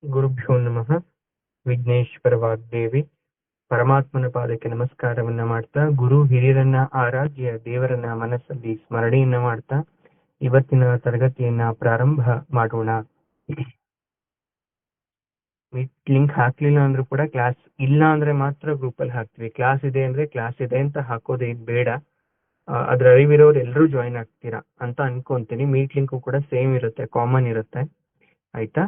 ಗುರುಭ್ಯೋ ನಮಃ. ವಿಘ್ನೇಶ್ವರ ವಾಗ್ದೇವಿ ಪರಮಾತ್ಮನ ಪಾದಕ್ಕೆ ನಮಸ್ಕಾರವನ್ನ ಮಾಡ್ತಾ, ಗುರು ಹಿರಿಯರನ್ನ ಆರಾಧ್ಯ ದೇವರನ್ನ ಮನಸ್ಸಲ್ಲಿ ಸ್ಮರಣೆಯನ್ನ ಮಾಡ್ತಾ ಇವತ್ತಿನ ತರಗತಿಯನ್ನ ಪ್ರಾರಂಭ ಮಾಡೋಣ. ಲಿಂಕ್ ಹಾಕ್ಲಿಲ್ಲ ಅಂದ್ರೂ ಕೂಡ ಕ್ಲಾಸ್ ಇಲ್ಲ ಅಂದ್ರೆ ಮಾತ್ರ ಗ್ರೂಪ್ ಅಲ್ಲಿ ಹಾಕ್ತಿವಿ. ಕ್ಲಾಸ್ ಇದೆ ಅಂದ್ರೆ ಕ್ಲಾಸ್ ಇದೆ ಅಂತ ಹಾಕೋದೇನ್ ಬೇಡ. ಅದ್ರ ಅರಿವಿರೋರು ಎಲ್ಲರೂ ಜಾಯಿನ್ ಆಗ್ತೀರಾ ಅಂತ ಅನ್ಕೊಂತೀನಿ. ಮೀಟ್ ಲಿಂಕ್ ಕೂಡ ಸೇಮ್ ಇರುತ್ತೆ, ಕಾಮನ್ ಇರುತ್ತೆ. ಆಯ್ತಾ?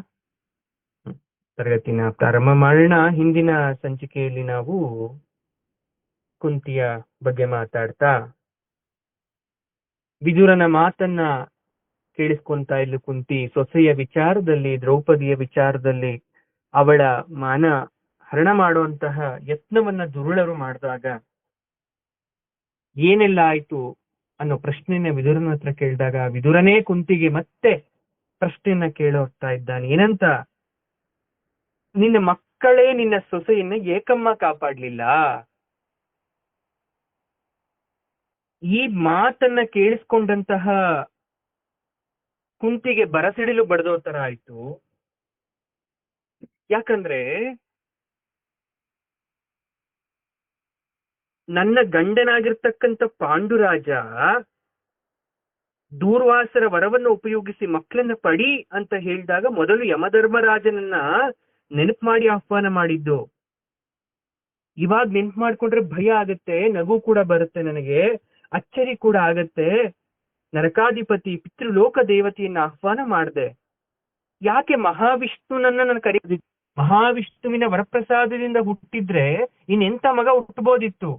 ತರಗತಿನ ಪ್ರಾರಂಭ ಮಾಡೋಣ. ಹಿಂದಿನ ಸಂಚಿಕೆಯಲ್ಲಿ ನಾವು ಕುಂತಿಯ ಬಗ್ಗೆ ಮಾತಾಡ್ತಾ ವಿದುರನ ಮಾತನ್ನ ಕೇಳಿಸ್ಕೊಂತ ಇದ್ಲು ಕುಂತಿ. ಸೊಸೆಯ ವಿಚಾರದಲ್ಲಿ, ದ್ರೌಪದಿಯ ವಿಚಾರದಲ್ಲಿ ಅವಳ ಮಾನ ಹರಣ ಮಾಡುವಂತಹ ಯತ್ನವನ್ನ ದುರುಳರು ಮಾಡಿದಾಗ ಏನೆಲ್ಲ ಆಯ್ತು ಅನ್ನೋ ಪ್ರಶ್ನೆಯನ್ನ ವಿದುರನ ಹತ್ರ ಕೇಳಿದಾಗ ವಿದುರನೇ ಕುಂತಿಗೆ ಮತ್ತೆ ಪ್ರಶ್ನೆಯನ್ನ ಕೇಳೋಗ್ತಾ ಇದ್ದಾನೆ. ಏನಂತ? ನಿನ್ನ ಮಕ್ಕಳೇ ನಿನ್ನ ಸೊಸೆಯನ್ನ ಏಕಮ್ಮ ಕಾಪಾಡ್ಲಿಲ್ಲ. ಈ ಮಾತನ್ನ ಕೇಳಿಸ್ಕೊಂಡಂತಹ ಕುಂತಿಗೆ ಬರಸಿಡಿಲು ಬಡದೋ ತರ ಆಯ್ತು. ಯಾಕಂದ್ರೆ ನನ್ನ ಗಂಡನಾಗಿರ್ತಕ್ಕಂಥ ಪಾಂಡುರಾಜ ದೂರ್ವಾಸರ ವರವನ್ನು ಉಪಯೋಗಿಸಿ ಮಕ್ಕಳನ್ನ ಪಡಿ ಅಂತ ಹೇಳಿದಾಗ ಮೊದಲು ಯಮಧರ್ಮರಾಜನನ್ನ ನೆನಪು ಮಾಡಿ ಆಹ್ವಾನ ಮಾಡಿದ್ದು. ಇವಾಗ ನೆನ್ಪು ಮಾಡ್ಕೊಂಡ್ರೆ ಭಯ ಆಗತ್ತೆ, ನಗು ಕೂಡ ಬರುತ್ತೆ, ನನಗೆ ಅಚ್ಚರಿ ಕೂಡ ಆಗತ್ತೆ. ನರಕಾಧಿಪತಿ ಪಿತೃಲೋಕ ದೇವತೆಯನ್ನ ಆಹ್ವಾನ ಮಾಡಿದೆ. ಯಾಕೆ? ಮಹಾವಿಷ್ಣುನನ್ನ ನಾನು ಕರೀತಿದ್ದೆ. ಮಹಾವಿಷ್ಣುವಿನ ವರಪ್ರಸಾದದಿಂದ ಹುಟ್ಟಿದ್ರೆ ಇನ್ನೆಂತ ಮಗ ಹುಟ್ಟಬೋದಿತ್ತು.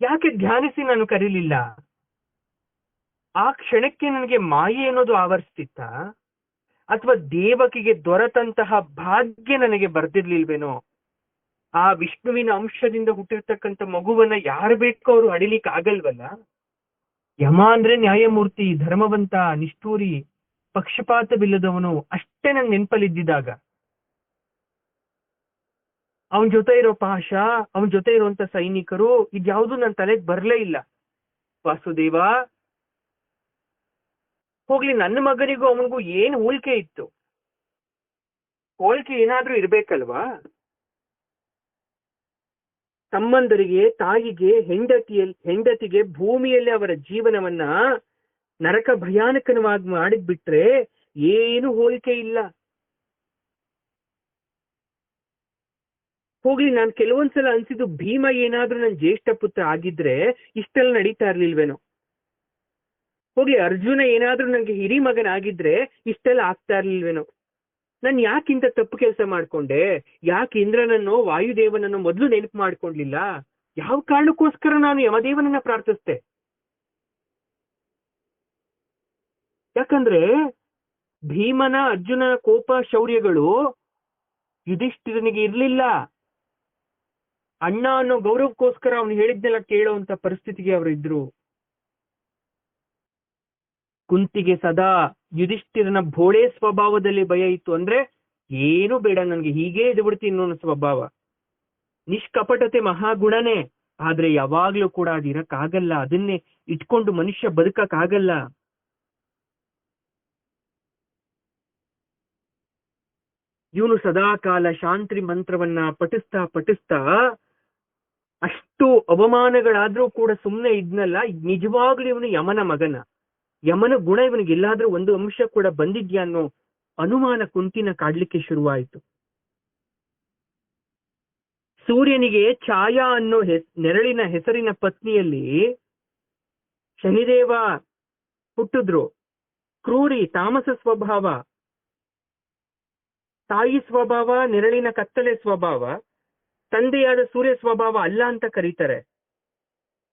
ಯಾಕೆ ಧ್ಯಾನಿಸಿ ನಾನು ಕರೀಲಿಲ್ಲ? ಆ ಕ್ಷಣಕ್ಕೆ ನನಗೆ ಮಾಯೆ ಅನ್ನೋದು ಆವರಿಸ್ತಿತ್ತ, ಅಥವಾ ದೇವಕಿಗೆ ದೊರೆತಂತಹ ಭಾಗ್ಯ ನನಗೆ ಬರ್ದಿರ್ಲಿಲ್ವೇನೋ? ಆ ವಿಷ್ಣುವಿನ ಅಂಶದಿಂದ ಹುಟ್ಟಿರ್ತಕ್ಕಂಥ ಮಗುವನ್ನ ಯಾರು ಬೇಕೋ ಅವರು ಹಡಿಲಿಕ್ಕೆ ಆಗಲ್ವಲ್ಲ. ಯಮ ಅಂದ್ರೆ ನ್ಯಾಯಮೂರ್ತಿ, ಧರ್ಮವಂತ, ನಿಷ್ಠೂರಿ, ಪಕ್ಷಪಾತವಿಲ್ಲದವನು. ಅಷ್ಟೇ ನನ್ ನೆನ್ಪಲ್ಲಿದ್ದಾಗ ಅವನ ಜೊತೆ ಇರೋ ಪಾಶ, ಅವನ ಜೊತೆ ಇರುವಂತ ಸೈನಿಕರು, ಇದ್ಯಾವುದು ನನ್ನ ತಲೆಗೆ ಬರ್ಲೇ ಇಲ್ಲ. ವಾಸುದೇವ, ಹೋಗ್ಲಿ, ನನ್ನ ಮಗನಿಗೂ ಅವನಿಗೂ ಏನ್ ಹೋಲಿಕೆ ಇತ್ತು? ಹೋಲಿಕೆ ಏನಾದ್ರೂ ಇರ್ಬೇಕಲ್ವಾ? ತಮ್ಮಂದರಿಗೆ, ತಾಯಿಗೆ, ಹೆಂಡತಿಗೆ ಭೂಮಿಯಲ್ಲಿ ಅವರ ಜೀವನವನ್ನ ನರಕ ಭಯಾನಕವಾಗಿ ಮಾಡಿದ್ಬಿಟ್ರೆ ಏನು ಹೋಲಿಕೆ ಇಲ್ಲ. ಹೋಗ್ಲಿ, ನಾನು ಕೆಲವೊಂದ್ಸಲ ಅನ್ಸಿದ್ದು, ಭೀಮ ಏನಾದ್ರೂ ನನ್ನ ಜ್ಯೇಷ್ಠ ಪುತ್ರ ಆಗಿದ್ರೆ ಇಷ್ಟೆಲ್ಲ ನಡೀತಾ ಇರ್ಲಿಲ್ವೇನೋ. ಹೋಗ್ಲಿ, ಅರ್ಜುನ ಏನಾದ್ರೂ ನನಗೆ ಹಿರಿ ಮಗನಾಗಿದ್ರೆ ಇಷ್ಟೆಲ್ಲ ಆಗ್ತಾ ಇರ್ಲಿಲ್ವೇನೋ. ನಾನು ಯಾಕಿಂತ ತಪ್ಪು ಕೆಲಸ ಮಾಡ್ಕೊಂಡೆ? ಯಾಕೆ ಇಂದ್ರನನ್ನೋ ವಾಯುದೇವನನ್ನೋ ಮೊದಲು ನೆನಪು ಮಾಡ್ಕೊಂಡ್ಲಿಲ್ಲ? ಯಾವ ಕಾರಣಕ್ಕೋಸ್ಕರ ನಾನು ಯಮದೇವನನ್ನ ಪ್ರಾರ್ಥಿಸ್ತೆ? ಯಾಕಂದ್ರೆ ಭೀಮನ, ಅರ್ಜುನನ ಕೋಪ, ಶೌರ್ಯಗಳು ಯುಧಿಷ್ಠಿರನಿಗೆ ಇರ್ಲಿಲ್ಲ. ಅಣ್ಣ ಅನ್ನೋ ಗೌರವಕ್ಕೋಸ್ಕರ ಅವನು ಹೇಳಿದ್ನೆಲ್ಲ ಕೇಳೋಂತ ಪರಿಸ್ಥಿತಿಗೆ ಅವರು ಇದ್ರು. ಕುಂತಿಗೆ ಸದಾ ಯುಧಿಷ್ಠಿರನ ಭೋಳೆ ಸ್ವಭಾವದಲ್ಲಿ ಭಯ ಇತ್ತು. ಅಂದ್ರೆ ಏನು ಬೇಡ, ನನ್ಗೆ ಹೀಗೆ ಇದ್ಬಿಡ್ತೀನಿ ಅನ್ನೋ ಸ್ವಭಾವ. ನಿಷ್ಕಪಟತೆ ಮಹಾಗುಣನೇ, ಆದ್ರೆ ಯಾವಾಗ್ಲೂ ಕೂಡ ಅದಿರಕ್ಕಾಗಲ್ಲ. ಅದನ್ನೇ ಇಟ್ಕೊಂಡು ಮನುಷ್ಯ ಬದುಕಕ್ಕಾಗಲ್ಲ. ಇವನು ಸದಾಕಾಲ ಶಾಂತಿ ಮಂತ್ರವನ್ನ ಪಠಿಸ್ತಾ ಅಷ್ಟು ಅವಮಾನಗಳಾದ್ರೂ ಕೂಡ ಸುಮ್ನೆ ಇದ್ನಲ್ಲ. ನಿಜವಾಗ್ಲೂ ಇವನು ಯಮನ ಮಗನ. ಯಮನ ಗುಣ ಇವನಿಗೆ ಎಲ್ಲಾದ್ರೂ ಒಂದು ಅಂಶ ಕೂಡ ಬಂದಿದ್ಯಾ ಅನ್ನೋ ಅನುಮಾನ ಕುಂತಿನ ಕಾಡ್ಲಿಕ್ಕೆ ಶುರುವಾಯಿತು. ಸೂರ್ಯನಿಗೆ ಛಾಯಾ ಅನ್ನೋ ನೆರಳಿನ ಹೆಸರಿನ ಪತ್ನಿಯಲ್ಲಿ ಶನಿದೇವ ಹುಟ್ಟಿದ್ರು. ಕ್ರೂರಿ, ತಾಮಸ ಸ್ವಭಾವ. ತಾಯಿ ಸ್ವಭಾವ ನೆರಳಿನ ಕತ್ತಲೆ ಸ್ವಭಾವ, ತಂದೆಯಾದ ಸೂರ್ಯ ಸ್ವಭಾವ ಅಲ್ಲ ಅಂತ ಕರೀತಾರೆ.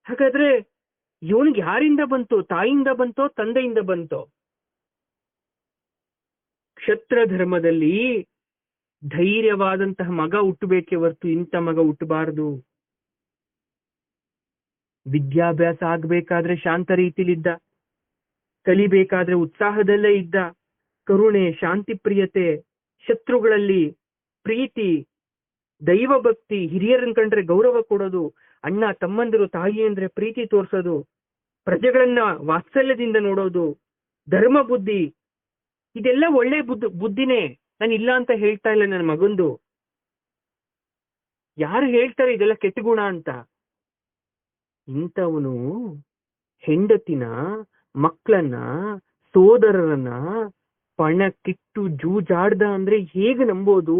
ಹಾಗಾದ್ರೆ ಇವನಿಗೆ ಯಾರಿಂದ ಬಂತು? ತಾಯಿಯಿಂದ ಬಂತೋ, ತಂದೆಯಿಂದ ಬಂತೋ? ಕ್ಷತ್ರ ಧರ್ಮದಲ್ಲಿ ಧೈರ್ಯವಾದಂತಹ ಮಗ ಹುಟ್ಟಬೇಕೆ ಹೊರತು ಇಂಥ ಮಗ ಹುಟ್ಟಬಾರದು. ವಿದ್ಯಾಭ್ಯಾಸ ಆಗ್ಬೇಕಾದ್ರೆ ಶಾಂತ ರೀತಿಲಿದ್ದ, ಕಲಿಬೇಕಾದ್ರೆ ಉತ್ಸಾಹದಲ್ಲೇ ಇದ್ದ. ಕರುಣೆ, ಶಾಂತಿ ಪ್ರಿಯತೆ, ಶತ್ರುಗಳಲ್ಲಿ ಪ್ರೀತಿ, ದೈವ ಭಕ್ತಿ, ಹಿರಿಯರನ್ನ ಕಂಡ್ರೆ ಗೌರವ ಕೊಡೋದು, ಅಣ್ಣ ತಮ್ಮಂದಿರು ತಾಯಿ ಅಂದ್ರೆ ಪ್ರೀತಿ ತೋರ್ಸೋದು, ಪ್ರಜೆಗಳನ್ನ ವಾತ್ಸಲ್ಯದಿಂದ ನೋಡೋದು, ಧರ್ಮ ಬುದ್ಧಿ, ಇದೆಲ್ಲ ಒಳ್ಳೆ ಬುದ್ಧಿನೇ, ನಾನು ಇಲ್ಲ ಅಂತ ಹೇಳ್ತಾ ಇಲ್ಲ. ನನ್ನ ಮಗಂದು ಯಾರು ಹೇಳ್ತಾರೆ ಇದೆಲ್ಲ ಕೆಟ್ಟ ಗುಣ ಅಂತ? ಇಂಥವನು ಹೆಂಡತಿನ, ಮಕ್ಕಳನ್ನ, ಸೋದರರನ್ನ ಪಣಕ್ಕಿಟ್ಟು ಜೂಜಾಡ್ದ ಅಂದ್ರೆ ಹೇಗೆ ನಂಬೋದು?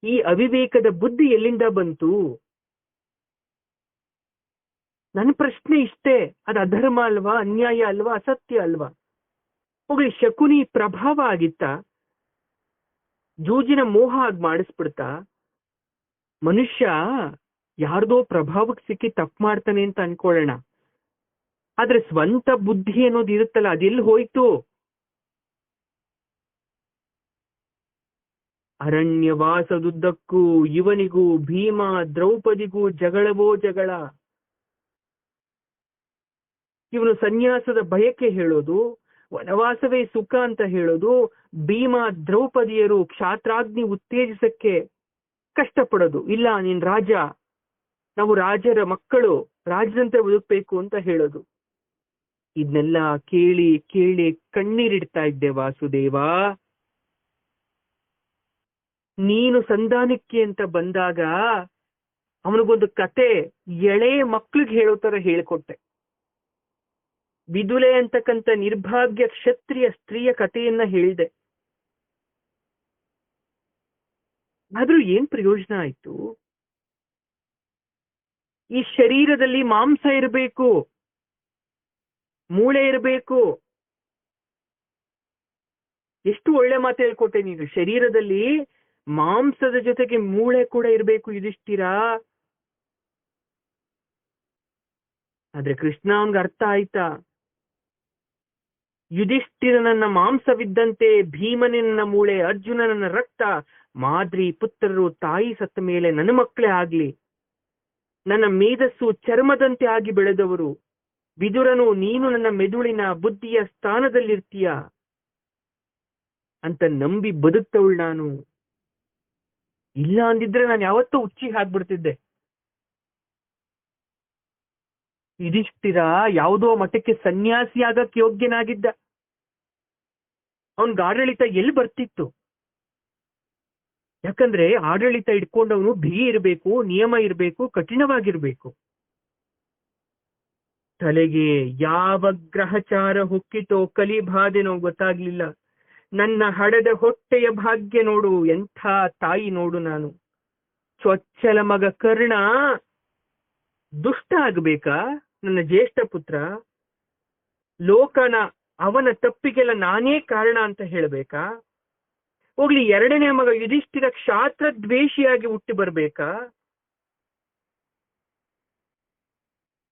ಈ ಅವಿವೇಕದ ಬುದ್ಧಿ ಎಲ್ಲಿಂದ ಬಂತು? ನನ್ನ ಪ್ರಶ್ನೆ ಇಷ್ಟೇ. ಅದು ಅಧರ್ಮ ಅಲ್ವಾ? ಅನ್ಯಾಯ ಅಲ್ವಾ? ಅಸತ್ಯ ಅಲ್ವಾ? ಹೋಗ್ಲಿ, ಶಕುನಿ ಪ್ರಭಾವ ಆಗಿತ್ತ? ಜೂಜಿನ ಮೋಹ ಆಗಿ ಮಾಡಿಸ್ಬಿಡ್ತಾ? ಮನುಷ್ಯ ಯಾರ್ದೋ ಪ್ರಭಾವಕ್ಕೆ ಸಿಕ್ಕಿ ತಪ್ಪು ಮಾಡ್ತಾನೆ ಅಂತ ಅನ್ಕೊಳ್ಳೋಣ, ಆದ್ರೆ ಸ್ವಂತ ಬುದ್ಧಿ ಅನ್ನೋದು ಇರುತ್ತಲ್ಲ, ಅದೆಲ್ಲಿ ಹೋಯ್ತು? ಅರಣ್ಯವಾಸದುದ್ದಕ್ಕೂ ಇವನಿಗೂ ಭೀಮ ದ್ರೌಪದಿಗೂ ಜಗಳವೋ ಜಗಳ. ಇವನು ಸನ್ಯಾಸದ ಬಯಕೆ ಹೇಳೋದು, ವನವಾಸವೇ ಸುಖ ಅಂತ ಹೇಳೋದು, ಭೀಮ ದ್ರೌಪದಿಯರು ಕ್ಷಾತ್ರಾಗ್ನಿ ಉತ್ತೇಜಿಸಕ್ಕೆ ಕಷ್ಟಪಡೋದು. ಇಲ್ಲ, ನೀನ್ ರಾಜ, ನಾವು ರಾಜರ ಮಕ್ಕಳು, ರಾಜದಂತೆ ಬದುಕಬೇಕು ಅಂತ ಹೇಳೋದು. ಇದನ್ನೆಲ್ಲ ಕೇಳಿ ಕೇಳಿ ಕಣ್ಣೀರಿಡ್ತಾ ಇದ್ದೆ ವಾಸುದೇವ. ನೀನು ಸಂಧಾನಕ್ಕೆ ಅಂತ ಬಂದಾಗ ಅವನಿಗೊಂದು ಕತೆ ಎಳೆ ಮಕ್ಳಿಗೆ ಹೇಳೋ ತರ ಹೇಳ್ಕೊಟ್ಟೆ. ವಿದುಲೆ ಅಂತಕ್ಕಂಥ ನಿರ್ಭಾಗ್ಯ ಕ್ಷತ್ರಿಯ ಸ್ತ್ರೀಯ ಕಥೆಯನ್ನ ಹೇಳ್ದೆ. ಆದ್ರೂ ಏನ್ ಪ್ರಯೋಜನ ಆಯ್ತು? ಈ ಶರೀರದಲ್ಲಿ ಮಾಂಸ ಇರಬೇಕು, ಮೂಳೆ ಇರಬೇಕು. ಎಷ್ಟು ಒಳ್ಳೆ ಮಾತು ಹೇಳ್ಕೊಟ್ಟೆ ನೀನು. ಶರೀರದಲ್ಲಿ ಮಾಂಸದ ಜೊತೆಗೆ ಮೂಳೆ ಕೂಡ ಇರಬೇಕು ಯುಧಿಷ್ಠಿರ. ಆದ್ರೆ ಕೃಷ್ಣ ಅವನ್ಗೆ ಅರ್ಥ ಆಯ್ತಾ? ಯುಧಿಷ್ಠಿರನನ್ನ ಮಾಂಸವಿದ್ದಂತೆ, ಭೀಮನನ್ನ ಮೂಳೆ, ಅರ್ಜುನನನ್ನ ರಕ್ತ, ಮಾದ್ರಿ ಪುತ್ರರು ತಾಯಿ ಸತ್ತ ಮೇಲೆ ನನ್ನ ಮಕ್ಕಳೇ ಆಗ್ಲಿ, ನನ್ನ ಮೇಧಸ್ಸು ಚರ್ಮದಂತೆ ಆಗಿ ಬೆಳೆದವರು. ವಿದುರನು ನೀನು ನನ್ನ ಮೆದುಳಿನ ಬುದ್ಧಿಯ ಸ್ಥಾನದಲ್ಲಿರ್ತೀಯ ಅಂತ ನಂಬಿ ಬದುಕ್ತವಳು ನಾನು. ಇಲ್ಲ ಅಂದಿದ್ರೆ ನಾನು ಯಾವತ್ತೂ ಉಚ್ಚಿಗೆ ಹಾಕ್ಬಿಡ್ತಿದ್ದೆ. ಯುಧಿಷ್ಠಿರ ಯಾವುದೋ ಮಠಕ್ಕೆ ಸನ್ಯಾಸಿ ಆಗಕ್ಕೆ ಯೋಗ್ಯನಾಗಿದ್ದ. ಅವನ್ಗೆ ಆಡಳಿತ ಎಲ್ಲಿ ಬರ್ತಿತ್ತು? ಯಾಕಂದ್ರೆ ಆಡಳಿತ ಇಟ್ಕೊಂಡವನು ಬಿಗಿ ಇರಬೇಕು, ನಿಯಮ ಇರಬೇಕು, ಕಠಿಣವಾಗಿರ್ಬೇಕು. ತಲೆಗೆ ಯಾವ ಗ್ರಹಚಾರ ಹೊಕ್ಕಿತೋ, ಕಲಿ ಬಾಧೆನೋ ಗೊತ್ತಾಗ್ಲಿಲ್ಲ. ನನ್ನ ಹಡೆದ ಹೊಟ್ಟೆಯ ಭಾಗ್ಯ ನೋಡು, ಎಂಥ ತಾಯಿ ನೋಡು ನಾನು. ಚೊಚ್ಚಲ ಮಗ ಕರ್ಣ ದುಷ್ಟ ಆಗ್ಬೇಕಾ? ನನ್ನ ಜ್ಯೇಷ್ಠ ಪುತ್ರ ಲೋಕನ ಅವನ ತಪ್ಪಿಗೆಲ್ಲ ನಾನೇ ಕಾರಣ ಅಂತ ಹೇಳ್ಬೇಕಾ? ಹೋಗ್ಲಿ, ಎರಡನೇ ಮಗ ಯುಧಿಷ್ಠಿರ ಕ್ಷಾತ್ರ ದ್ವೇಷಿಯಾಗಿ ಹುಟ್ಟಿ ಬರ್ಬೇಕಾ?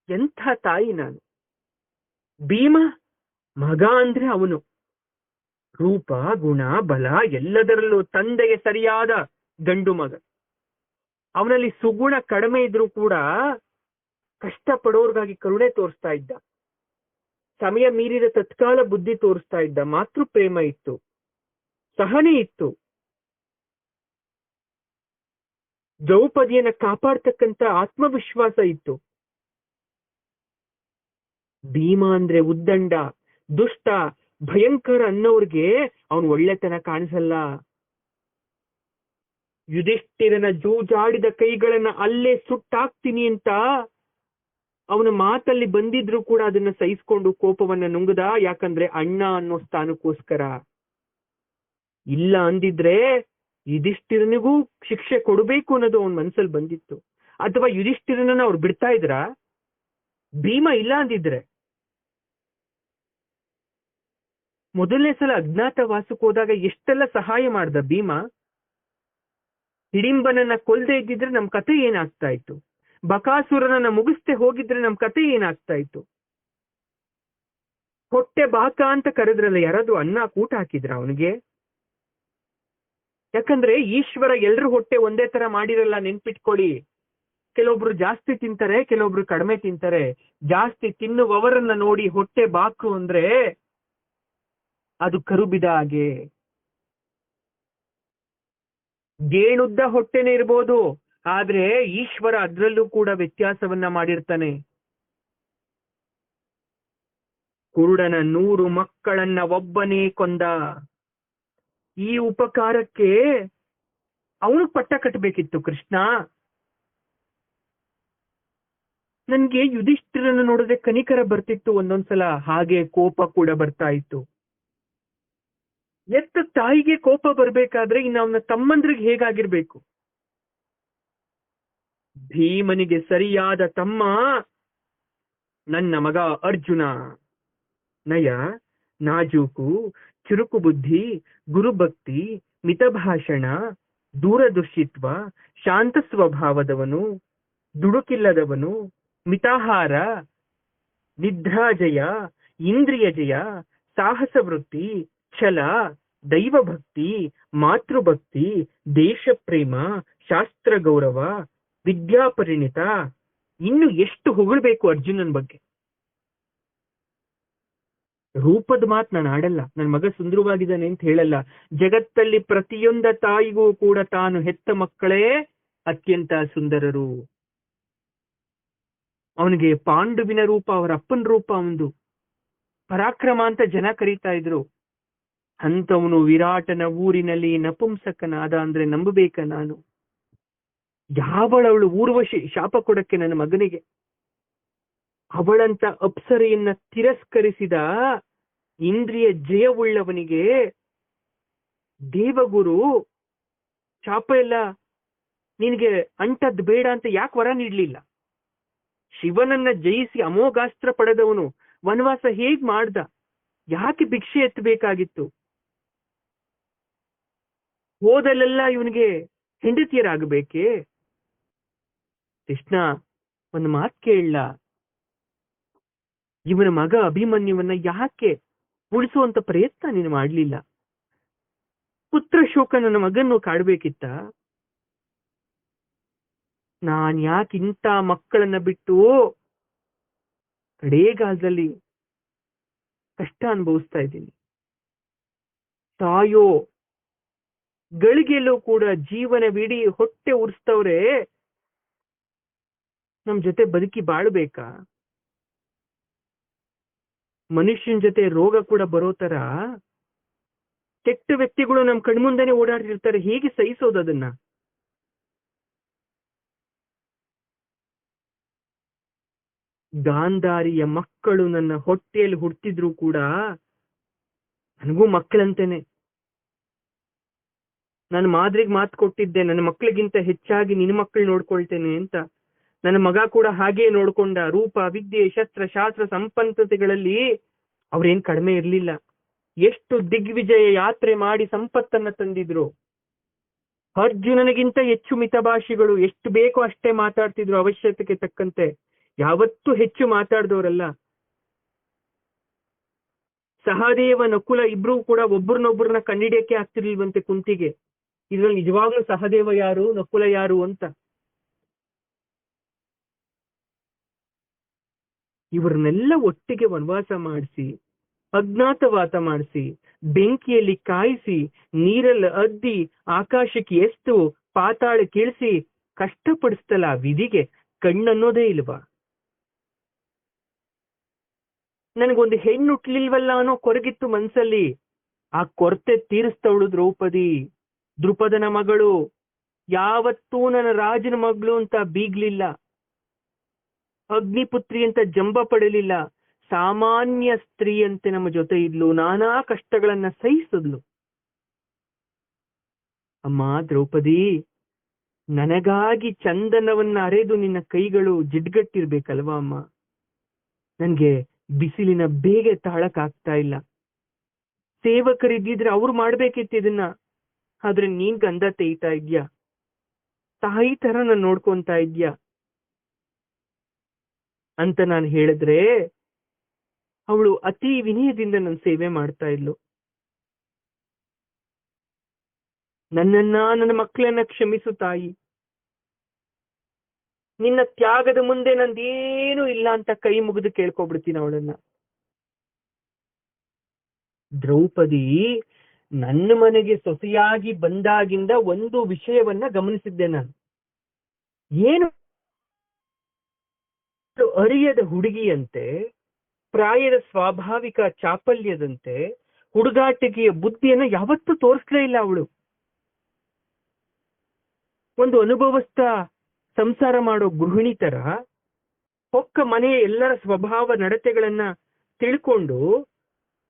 ಎಂಥ ತಾಯಿ ನಾನು. ಭೀಮ ಮಗ ಅಂದ್ರೆ ಅವನು ರೂಪ, ಗುಣ, ಬಲ ಎಲ್ಲದರಲ್ಲೂ ತಂದೆಗೆ ಸರಿಯಾದ ಗಂಡು ಮಗ. ಅವನಲ್ಲಿ ಸುಗುಣ ಕಡಿಮೆ ಇದ್ರೂ ಕೂಡ ಕಷ್ಟಪಡೋರ್ಗಾಗಿ ಕರುಣೆ ತೋರಿಸ್ತಾ ಇದ್ದ. ಸಮಯ ಮೀರಿದ ತತ್ಕಾಲ ಬುದ್ಧಿ ತೋರಿಸ್ತಾ ಇದ್ದ. ಮಾತೃ ಪ್ರೇಮ ಇತ್ತು, ಸಹನೆ ಇತ್ತು. ದ್ರೌಪದಿಯನ್ನ ಕಾಪಾಡ್ತಕ್ಕಂಥ ಆತ್ಮವಿಶ್ವಾಸ ಇತ್ತು. ಭೀಮ ಅಂದ್ರೆ ಉದ್ದಂಡ, ದುಷ್ಟ, ಭಯಂಕರ ಅನ್ನೋರ್ಗೆ ಅವನು ಒಳ್ಳೆತನ ಕಾಣಿಸಲ್ಲ. ಯುಧಿಷ್ಠಿರನ ಜೂಜಾಡಿದ ಕೈಗಳನ್ನ ಅಲ್ಲೇ ಸುಟ್ಟಾಕ್ತೀನಿ ಅಂತ ಅವನ ಮಾತಲ್ಲಿ ಬಂದಿದ್ರು ಕೂಡ ಅದನ್ನ ಸಹಿಸ್ಕೊಂಡು ಕೋಪವನ್ನ ನುಂಗದ. ಯಾಕಂದ್ರೆ ಅಣ್ಣ ಅನ್ನೋ ಸ್ಥಾನಕ್ಕೋಸ್ಕರ. ಇಲ್ಲ ಅಂದಿದ್ರೆ ಯುಧಿಷ್ಠಿರನಿಗೂ ಶಿಕ್ಷೆ ಕೊಡಬೇಕು ಅನ್ನೋದು ಅವನ ಮನಸ್ಸಲ್ಲಿ ಬಂದಿತ್ತು. ಅಥವಾ ಯುಧಿಷ್ಠಿರನನ್ನ ಅವ್ರು ಬಿಡ್ತಾ ಇದ್ರ? ಭೀಮ ಇಲ್ಲ ಅಂದಿದ್ರೆ. ಮೊದಲನೇ ಸಲ ಅಜ್ಞಾತವಾಸಕ್ಕೆ ಹೋದಾಗ ಎಷ್ಟೆಲ್ಲ ಸಹಾಯ ಮಾಡ್ದ ಭೀಮ. ಹಿಡಿಂಬನನ್ನ ಕೊಲ್ದೇ ಇದ್ದಿದ್ರೆ ನಮ್ ಕತೆ ಏನಾಗ್ತಾ ಇತ್ತು? ಬಕಾಸುರನನ್ನ ಮುಗಿಸ್ತೆ ಹೋಗಿದ್ರೆ ನಮ್ ಕತೆ ಏನಾಗ್ತಾ ಇತ್ತು? ಹೊಟ್ಟೆ ಬಾಕ ಅಂತ ಕರೆದ್ರಲ್ಲ, ಯಾರಾದ್ರೂ ಅನ್ನ ಕೂಟ ಹಾಕಿದ್ರ ಅವನಿಗೆ? ಯಾಕಂದ್ರೆ ಈಶ್ವರ ಎಲ್ರ ಹೊಟ್ಟೆ ಒಂದೇ ತರ ಮಾಡಿರಲ್ಲ, ನೆನ್ಪಿಟ್ಕೊಳ್ಳಿ. ಕೆಲವೊಬ್ರು ಜಾಸ್ತಿ ತಿಂತಾರೆ, ಕೆಲವೊಬ್ರು ಕಡಿಮೆ ತಿಂತಾರೆ. ಜಾಸ್ತಿ ತಿನ್ನುವವರನ್ನ ನೋಡಿ ಹೊಟ್ಟೆ ಬಾಕು ಅಂದ್ರೆ ಅದು ಕರುಬಿದ ಹಾಗೆ. ಗೇಣುದ್ದ ಹೊಟ್ಟೆನೇ ಇರ್ಬೋದು, ಆದ್ರೆ ಈಶ್ವರ ಅದ್ರಲ್ಲೂ ಕೂಡ ವ್ಯತ್ಯಾಸವನ್ನ ಮಾಡಿರ್ತಾನೆ. ಕುರುಡನ 100 ಮಕ್ಕಳನ್ನ ಒಬ್ಬನೇ ಕೊಂದ. ಈ ಉಪಕಾರಕ್ಕೆ ಅವನು ಪಟ್ಟ ಕಟ್ಟಬೇಕಿತ್ತು ಕೃಷ್ಣ. ನನ್ಗೆ ಯುಧಿಷ್ಠಿರನ್ನು ನೋಡಿದ್ರೆ ಕನಿಕರ ಬರ್ತಿತ್ತು ಒಂದೊಂದ್ಸಲ, ಹಾಗೆ ಕೋಪ ಕೂಡ ಬರ್ತಾ ಇತ್ತು. ಎತ್ತ ತಾಯಿಗೆ ಕೋಪ ಬರ್ಬೇಕಾದ್ರೆ ಇನ್ನು ಅವನ ತಮ್ಮಂದ್ರಿಗೆ ಹೇಗಾಗಿರ್ಬೇಕು? ಭೀಮನಿಗೆ ಸರಿಯಾದ ತಮ್ಮ ನನ್ನ ಮಗ ಅರ್ಜುನ. ನಯ, ನಾಜೂಕು, ಚುರುಕು ಬುದ್ಧಿ, ಗುರುಭಕ್ತಿ, ಮಿತಭಾಷಣ, ದೂರದೃಷ್ಟಿತ್ವ, ಶಾಂತ ಸ್ವಭಾವದವನು, ದುಡುಕಿಲ್ಲದವನು, ಮಿತಾಹಾರ, ನಿದ್ರಾಜಯ, ಇಂದ್ರಿಯ ಜಯ, ಸಾಹಸ ವೃತ್ತಿ, ಛಲ, ದೈವಭಕ್ತಿ, ಮಾತೃಭಕ್ತಿ, ದೇಶ ಪ್ರೇಮ, ಶಾಸ್ತ್ರ ಗೌರವ, ವಿದ್ಯಾಪರಿಣಿತ. ಇನ್ನು ಎಷ್ಟು ಹೊಗಳ್ಬೇಕು ಅರ್ಜುನನ್ ಬಗ್ಗೆ. ರೂಪದ ಮಾತು ನಾನು ಆಡಲ್ಲ, ನನ್ನ ಮಗ ಸುಂದರವಾಗಿದ್ದಾನೆ ಅಂತ ಹೇಳಲ್ಲ. ಜಗತ್ತಲ್ಲಿ ಪ್ರತಿಯೊಂದ ತಾಯಿಗೂ ಕೂಡ ತಾನು ಹೆತ್ತ ಮಕ್ಕಳೇ ಅತ್ಯಂತ ಸುಂದರರು. ಅವನಿಗೆ ಪಾಂಡುವಿನ ರೂಪ, ಅವರ ಅಪ್ಪನ ರೂಪ ಒಂದು ಪರಾಕ್ರಮ ಅಂತ ಜನ ಕರೀತಾ ಇದ್ರು. ಅಂತವನು ವಿರಾಟನ ಊರಿನಲ್ಲಿ ನಪುಂಸಕನಾದ ಅಂದ್ರೆ ನಂಬಬೇಕ ನಾನು? ಯಾವಳವಳು ಊರ್ವಶಿ ಶಾಪ ಕೊಡಕ್ಕೆ ನನ್ನ ಮಗನಿಗೆ? ಅವಳಂತ ಅಪ್ಸರೆಯನ್ನ ತಿರಸ್ಕರಿಸಿದ ಇಂದ್ರಿಯ ಜಯವುಳ್ಳವನಿಗೆ ದೇವಗುರು ಶಾಪ ಎಲ್ಲ ನಿನಗೆ ಅಂಟದ್ ಬೇಡ ಅಂತ ಯಾಕೆ ವರ ನೀಡ್ಲಿಲ್ಲ? ಶಿವನನ್ನ ಜಯಿಸಿ ಅಮೋಘಾಸ್ತ್ರ ಪಡೆದವನು ವನವಾಸ ಹೇಗ್ ಮಾಡ್ದ? ಯಾಕೆ ಭಿಕ್ಷೆ ಎತ್ತಬೇಕಾಗಿತ್ತು? ಹೋದಲ್ಲೆಲ್ಲ ಇವನಿಗೆ ಹೆಂಡತಿಯರಾಗಬೇಕೆ? ಕೃಷ್ಣ, ಒಂದು ಮಾತು ಕೇಳಲ್ಲ, ಇವನ ಮಗ ಅಭಿಮನ್ಯುವನ್ನ ಯಾಕೆ ಉಳಿಸುವಂತ ಪ್ರಯತ್ನ ನೀನು ಮಾಡ್ಲಿಲ್ಲ? ಪುತ್ರ ಶೋಕ ನನ್ನ ಮಗನ್ನು ಕಾಡ್ಬೇಕಿತ್ತ? ನಾನ್ ಯಾಕೆ ಇಂಥ ಮಕ್ಕಳನ್ನ ಬಿಟ್ಟು ಕಡೇಗಾಲದಲ್ಲಿ ಕಷ್ಟ ಅನುಭವಿಸ್ತಾ ಇದ್ದೀನಿ? ತಾಯೋ ಗಳಿಗೆಲ್ಲೂ ಕೂಡ ಜೀವನವಿಡೀ ಹೊಟ್ಟೆ ಉರ್ಸ್ತವ್ರೆ, ನಮ್ ಜೊತೆ ಬದುಕಿ ಬಾಳ್ಬೇಕಾ? ಮನುಷ್ಯನ ಜೊತೆ ರೋಗ ಕೂಡ ಬರೋ ತರ ಕೆಟ್ಟ ವ್ಯಕ್ತಿಗಳು ನಮ್ ಕಣ್ಮುಂದೆನೆ ಓಡಾಡ್ತಿರ್ತಾರೆ. ಹೇಗೆ ಸಹಿಸೋದು ಅದನ್ನ? ಗಾಂಧಾರಿಯ ಮಕ್ಕಳು ನನ್ನ ಹೊಟ್ಟೆಯಲ್ಲಿ ಹುಟ್ಟಿದ್ರು ಕೂಡ ನನಗೂ ಮಕ್ಕಳಂತೇನೆ. ನಾನು ಮಾದ್ರಿಗೆ ಮಾತು ಕೊಟ್ಟಿದ್ದೆ, ನನ್ನ ಮಕ್ಕಳಿಗಿಂತ ಹೆಚ್ಚಾಗಿ ನಿನ್ನ ಮಕ್ಕಳು ನೋಡ್ಕೊಳ್ತೇನೆ ಅಂತ. ನನ್ನ ಮಗ ಕೂಡ ಹಾಗೇ ನೋಡ್ಕೊಂಡ. ರೂಪ, ವಿದ್ಯೆ, ಶಸ್ತ್ರ, ಶಾಸ್ತ್ರ, ಸಂಪನ್ನತೆಗಳಲ್ಲಿ ಅವ್ರೇನ್ ಕಡಿಮೆ ಇರ್ಲಿಲ್ಲ. ಎಷ್ಟು ದಿಗ್ವಿಜಯ ಯಾತ್ರೆ ಮಾಡಿ ಸಂಪತ್ತನ್ನ ತಂದಿದ್ರು. ಅರ್ಜುನನಿಗಿಂತ ಹೆಚ್ಚು ಮಿತಭಾಷಿಗಳು, ಎಷ್ಟು ಬೇಕೋ ಅಷ್ಟೇ ಮಾತಾಡ್ತಿದ್ರು ಅವಶ್ಯಕತೆಗೆ ತಕ್ಕಂತೆ. ಯಾವತ್ತೂ ಹೆಚ್ಚು ಮಾತಾಡ್ದವರಲ್ಲ. ಸಹದೇವ, ನಕುಲ ಇಬ್ರು ಕೂಡ ಒಬ್ಬರನ್ನೊಬ್ಬರನ್ನ ಕಂಡಿಡಿಯಕ್ಕೆ ಆಗ್ತಿರ್ಲಿಲ್ವಂತೆ ಕುಂತಿಗೆ. ಇದ್ರಲ್ಲಿ ನಿಜವಾಗ್ಲೂ ಸಹದೇವ ಯಾರು, ನಕುಲ ಯಾರು ಅಂತ. ಇವ್ರನ್ನೆಲ್ಲ ಒಟ್ಟಿಗೆ ವನವಾಸ ಮಾಡಿಸಿ, ಅಜ್ಞಾತವಾಸ ಮಾಡಿಸಿ, ಬೆಂಕಿಯಲ್ಲಿ ಕಾಯಿಸಿ, ನೀರಲ್ಲಿ ಅದ್ದಿ, ಆಕಾಶಕ್ಕೆ ಎಸ್ತು, ಪಾತಾಳಕ್ಕೆ ಇಳಿಸಿ ಕಷ್ಟಪಡಿಸ್ತಲ್ಲ ವಿಧಿಗೆ ಕಣ್ಣನ್ನೋದೇ ಇಲ್ವಾ? ನನಗೊಂದು ಹೆಣ್ಣು ಹುಟ್ಲಿಲ್ವಲ್ಲ ಅನ್ನೋ ಕೊರಗಿತ್ತು ಮನ್ಸಲ್ಲಿ. ಆ ಕೊರತೆ ತೀರಿಸ್ತವಳು ದ್ರೌಪದಿ, ದೃಪದನ ಮಗಳು. ಯಾವತ್ತೂ ನನ್ನ ರಾಜನ ಮಗಳು ಅಂತ ಬೀಗ್ಲಿಲ್ಲ, ಅಗ್ನಿಪುತ್ರಿ ಅಂತ ಜಂಬ ಪಡಲಿಲ್ಲ. ಸಾಮಾನ್ಯ ಸ್ತ್ರೀಯಂತೆ ನಮ್ಮ ಜೊತೆ ಇದ್ಲು, ನಾನಾ ಕಷ್ಟಗಳನ್ನ ಸಹಿಸಿದ್ಲು. ಅಮ್ಮ ದ್ರೌಪದಿ, ನನಗಾಗಿ ಚಂದನವನ್ನ ಅರೆದು ನಿನ್ನ ಕೈಗಳು ಜಿಡ್ಗಟ್ಟಿರ್ಬೇಕಲ್ವಾ ಅಮ್ಮ? ನನ್ಗೆ ಬಿಸಿಲಿನ ಬೇಗೆ ತಾಳಕ್ಕಾಗ್ತಾ ಇಲ್ಲ. ಸೇವಕರಿದ್ದಿದ್ರೆ ಅವ್ರು ಮಾಡ್ಬೇಕಿತ್ತು ಇದನ್ನ, ಆದ್ರೆ ನೀನ್ ಗಂಧ ತೇಯ್ತಾ ಇದ್ಯಾ, ತಾಯಿ ತರ ನಾನು ನೋಡ್ಕೊಂತಾ ಇದ್ಯಾ ಅಂತ ನಾನು ಹೇಳಿದ್ರೆ ಅವಳು ಅತಿ ವಿನಯದಿಂದ ನನ್ನ ಸೇವೆ ಮಾಡ್ತಾ ಇದ್ಲು. ನನ್ನನ್ನ, ನನ್ನ ಮಕ್ಕಳನ್ನ ಕ್ಷಮಿಸು ತಾಯಿ, ನಿನ್ನ ತ್ಯಾಗದ ಮುಂದೆ ನಂದೇನು ಇಲ್ಲ ಅಂತ ಕೈ ಮುಗಿದು ಕೇಳ್ಕೊಬಿಡ್ತೀನಿ ಅವಳನ್ನ. ದ್ರೌಪದಿ ನನ್ನ ಮನೆಗೆ ಸೊಸೆಯಾಗಿ ಬಂದಾಗಿಂದ ಒಂದು ವಿಷಯವನ್ನ ಗಮನಿಸಿದ್ದೆ ನಾನು. ಏನು ಅರಿಯದ ಹುಡುಗಿಯಂತೆ ಪ್ರಾಯದ ಸ್ವಾಭಾವಿಕ ಚಾಪಲ್ಯದಂತೆ ಹುಡುಗಾಟಿಕೆಯ ಬುದ್ಧಿಯನ್ನು ಯಾವತ್ತೂ ತೋರಿಸ್ಲೇ ಇಲ್ಲ ಅವಳು. ಒಂದು ಅನುಭವಸ್ಥ ಸಂಸಾರ ಮಾಡೋ ಗೃಹಿಣಿ ತರ ಹೊಕ್ಕ ಮನೆಯ ಎಲ್ಲರ ಸ್ವಭಾವ ನಡತೆಗಳನ್ನ ತಿಳ್ಕೊಂಡು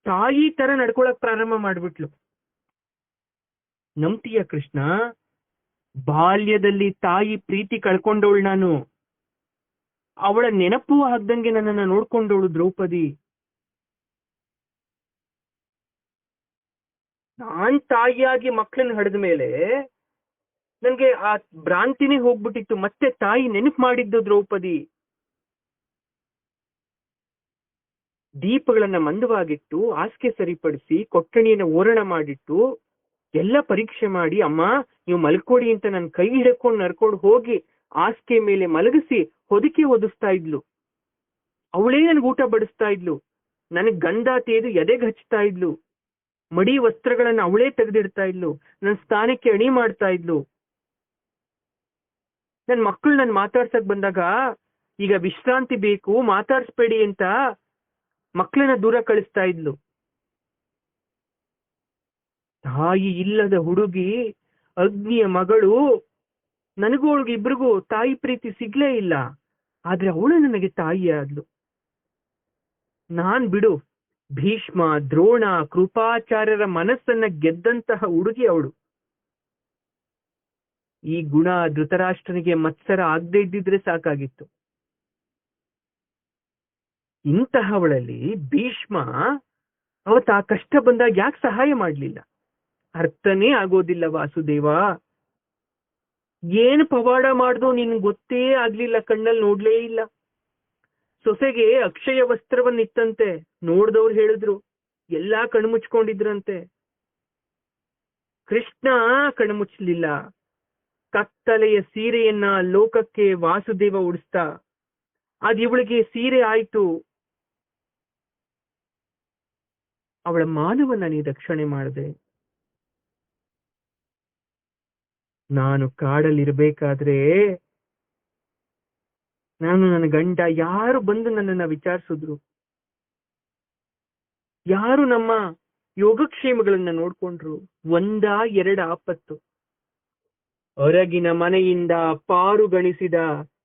ತಾಯಿ ತರ ನಡ್ಕೊಳಕ್ ಪ್ರಾರಂಭ ಮಾಡ್ಬಿಟ್ಲು. ನಂಬ್ತೀಯ ಕೃಷ್ಣ, ಬಾಲ್ಯದಲ್ಲಿ ತಾಯಿ ಪ್ರೀತಿ ಕಳ್ಕೊಂಡವಳು ನಾನು. ಅವಳ ನೆನಪು ಆಗ್ದಂಗೆ ನನ್ನನ್ನ ನೋಡ್ಕೊಂಡವಳು ದ್ರೌಪದಿ. ನಾನ್ ತಾಯಿಯಾಗಿ ಮಕ್ಕಳನ್ನ ಹಡೆದ ಮೇಲೆ ನನ್ಗೆ ಆ ಭ್ರಾಂತಿನೇ ಹೋಗ್ಬಿಟ್ಟಿತ್ತು. ಮತ್ತೆ ತಾಯಿ ನೆನಪು ಮಾಡಿದ್ದು ದ್ರೌಪದಿ. ದೀಪಗಳನ್ನ ಮಂದವಾಗಿಟ್ಟು, ಹಾಸಿಗೆ ಸರಿಪಡಿಸಿ, ಕೊಠಣಿಯನ್ನ ಓರಣ ಮಾಡಿಟ್ಟು, ಎಲ್ಲ ಪರೀಕ್ಷೆ ಮಾಡಿ, ಅಮ್ಮ ನೀವು ಮಲ್ಕೊಡಿ ಅಂತ ನನ್ನ ಕೈ ಹಿಡ್ಕೊಂಡು ನಡ್ಕೊಂಡು ಹೋಗಿ ಹಾಸಿಗೆ ಮೇಲೆ ಮಲಗಿಸಿ ಹೊದಿಕೆ ಒದಿಸ್ತಾ ಇದ್ಲು. ಅವಳೇ ನನ್ಗೆ ಊಟ ಬಡಿಸ್ತಾ ಇದ್ಲು. ನನಗ್ ಗಂಧ ತೇದು ಎದೆಗೆ ಹಚ್ತಾ ಇದ್ಲು. ಮಡಿ ವಸ್ತ್ರಗಳನ್ನ ಅವಳೇ ತೆಗೆದಿಡ್ತಾ ಇದ್ಲು. ನನ್ನ ಸ್ಥಾನಕ್ಕೆ ಅಣಿ ಮಾಡ್ತಾ ಇದ್ಲು. ನನ್ ಮಕ್ಕಳು ನನ್ ಮಾತಾಡ್ಸಕ್ ಬಂದಾಗ ಈಗ ವಿಶ್ರಾಂತಿ ಬೇಕು, ಮಾತಾಡ್ಸ್ಬೇಡಿ ಅಂತ ಮಕ್ಕಳನ್ನ ದೂರ ಕಳಿಸ್ತಾ ಇದ್ಲು. ತಾಯಿ ಇಲ್ಲದ ಹುಡುಗಿ, ಅಗ್ನಿಯ ಮಗಳು. ನನಗೂ ಅವಳಿಗೆ ಇಬ್ರಿಗೂ ತಾಯಿ ಪ್ರೀತಿ ಸಿಗ್ಲೇ ಇಲ್ಲ. ಆದ್ರೆ ಅವಳು ನನಗೆ ತಾಯಿ ಆದ್ಲು. ನಾನ್ ಬಿಡು, ಭೀಷ್ಮ, ದ್ರೋಣ, ಕೃಪಾಚಾರ್ಯರ ಮನಸ್ಸನ್ನ ಗೆದ್ದಂತಹ ಹುಡುಗಿ ಅವಳು. ಈ ಗುಣ ಧೃತರಾಷ್ಟ್ರನಿಗೆ ಮತ್ಸರ ಆಗದೆ ಇದ್ದಿದ್ರೆ ಸಾಕಾಗಿತ್ತು. ಇಂತಹವಳಲ್ಲಿ ಭೀಷ್ಮ ಅವತ್ತು ಆ ಕಷ್ಟ ಬಂದಾಗ ಯಾಕೆ ಸಹಾಯ ಮಾಡ್ಲಿಲ್ಲ? ಅರ್ಥನೇ ಆಗೋದಿಲ್ಲ ವಾಸುದೇವ. ಏನು ಪವಾಡ ಮಾಡ್ದೋ ನಿನ್ ಗೊತ್ತೇ ಆಗ್ಲಿಲ್ಲ, ಕಣ್ಣಲ್ಲಿ ನೋಡ್ಲೇ ಇಲ್ಲ. ಸೊಸೆಗೆ ಅಕ್ಷಯ ವಸ್ತ್ರವನ್ನಿತ್ತಂತೆ, ನೋಡ್ದವ್ರು ಹೇಳಿದ್ರು, ಎಲ್ಲಾ ಕಣ್ಮುಚ್ಕೊಂಡಿದ್ರಂತೆ. ಕೃಷ್ಣ ಕಣ್ಮುಚ್ಚಲಿಲ್ಲ. ಕತ್ತಲೆಯ ಸೀರೆಯನ್ನ ಲೋಕಕ್ಕೆ ವಾಸುದೇವ ಉಡಿಸ್ತಾ, ಅದ್ ಇವಳಿಗೆ ಸೀರೆ ಆಯ್ತು. ಅವಳ ಮಾನವನ್ನ ನೀ ರಕ್ಷಣೆ ಮಾಡಿದೆ. ನಾನು ಕಾಡಲ್ಲಿರ್ಬೇಕಾದ್ರೆ ನಾನು ನನ್ನ ಗಂಡ ಯಾರು ಬಂದು ನನ್ನನ್ನ ವಿಚಾರಿಸಿದ್ರು, ಯಾರು ನಮ್ಮ ಯೋಗಕ್ಷೇಮಗಳನ್ನ ನೋಡ್ಕೊಂಡ್ರು. ಎರಡ ಆಪತ್ತು. ಹೊರಗಿನ ಮನೆಯಿಂದ ಪಾರುಗಣಿಸಿದ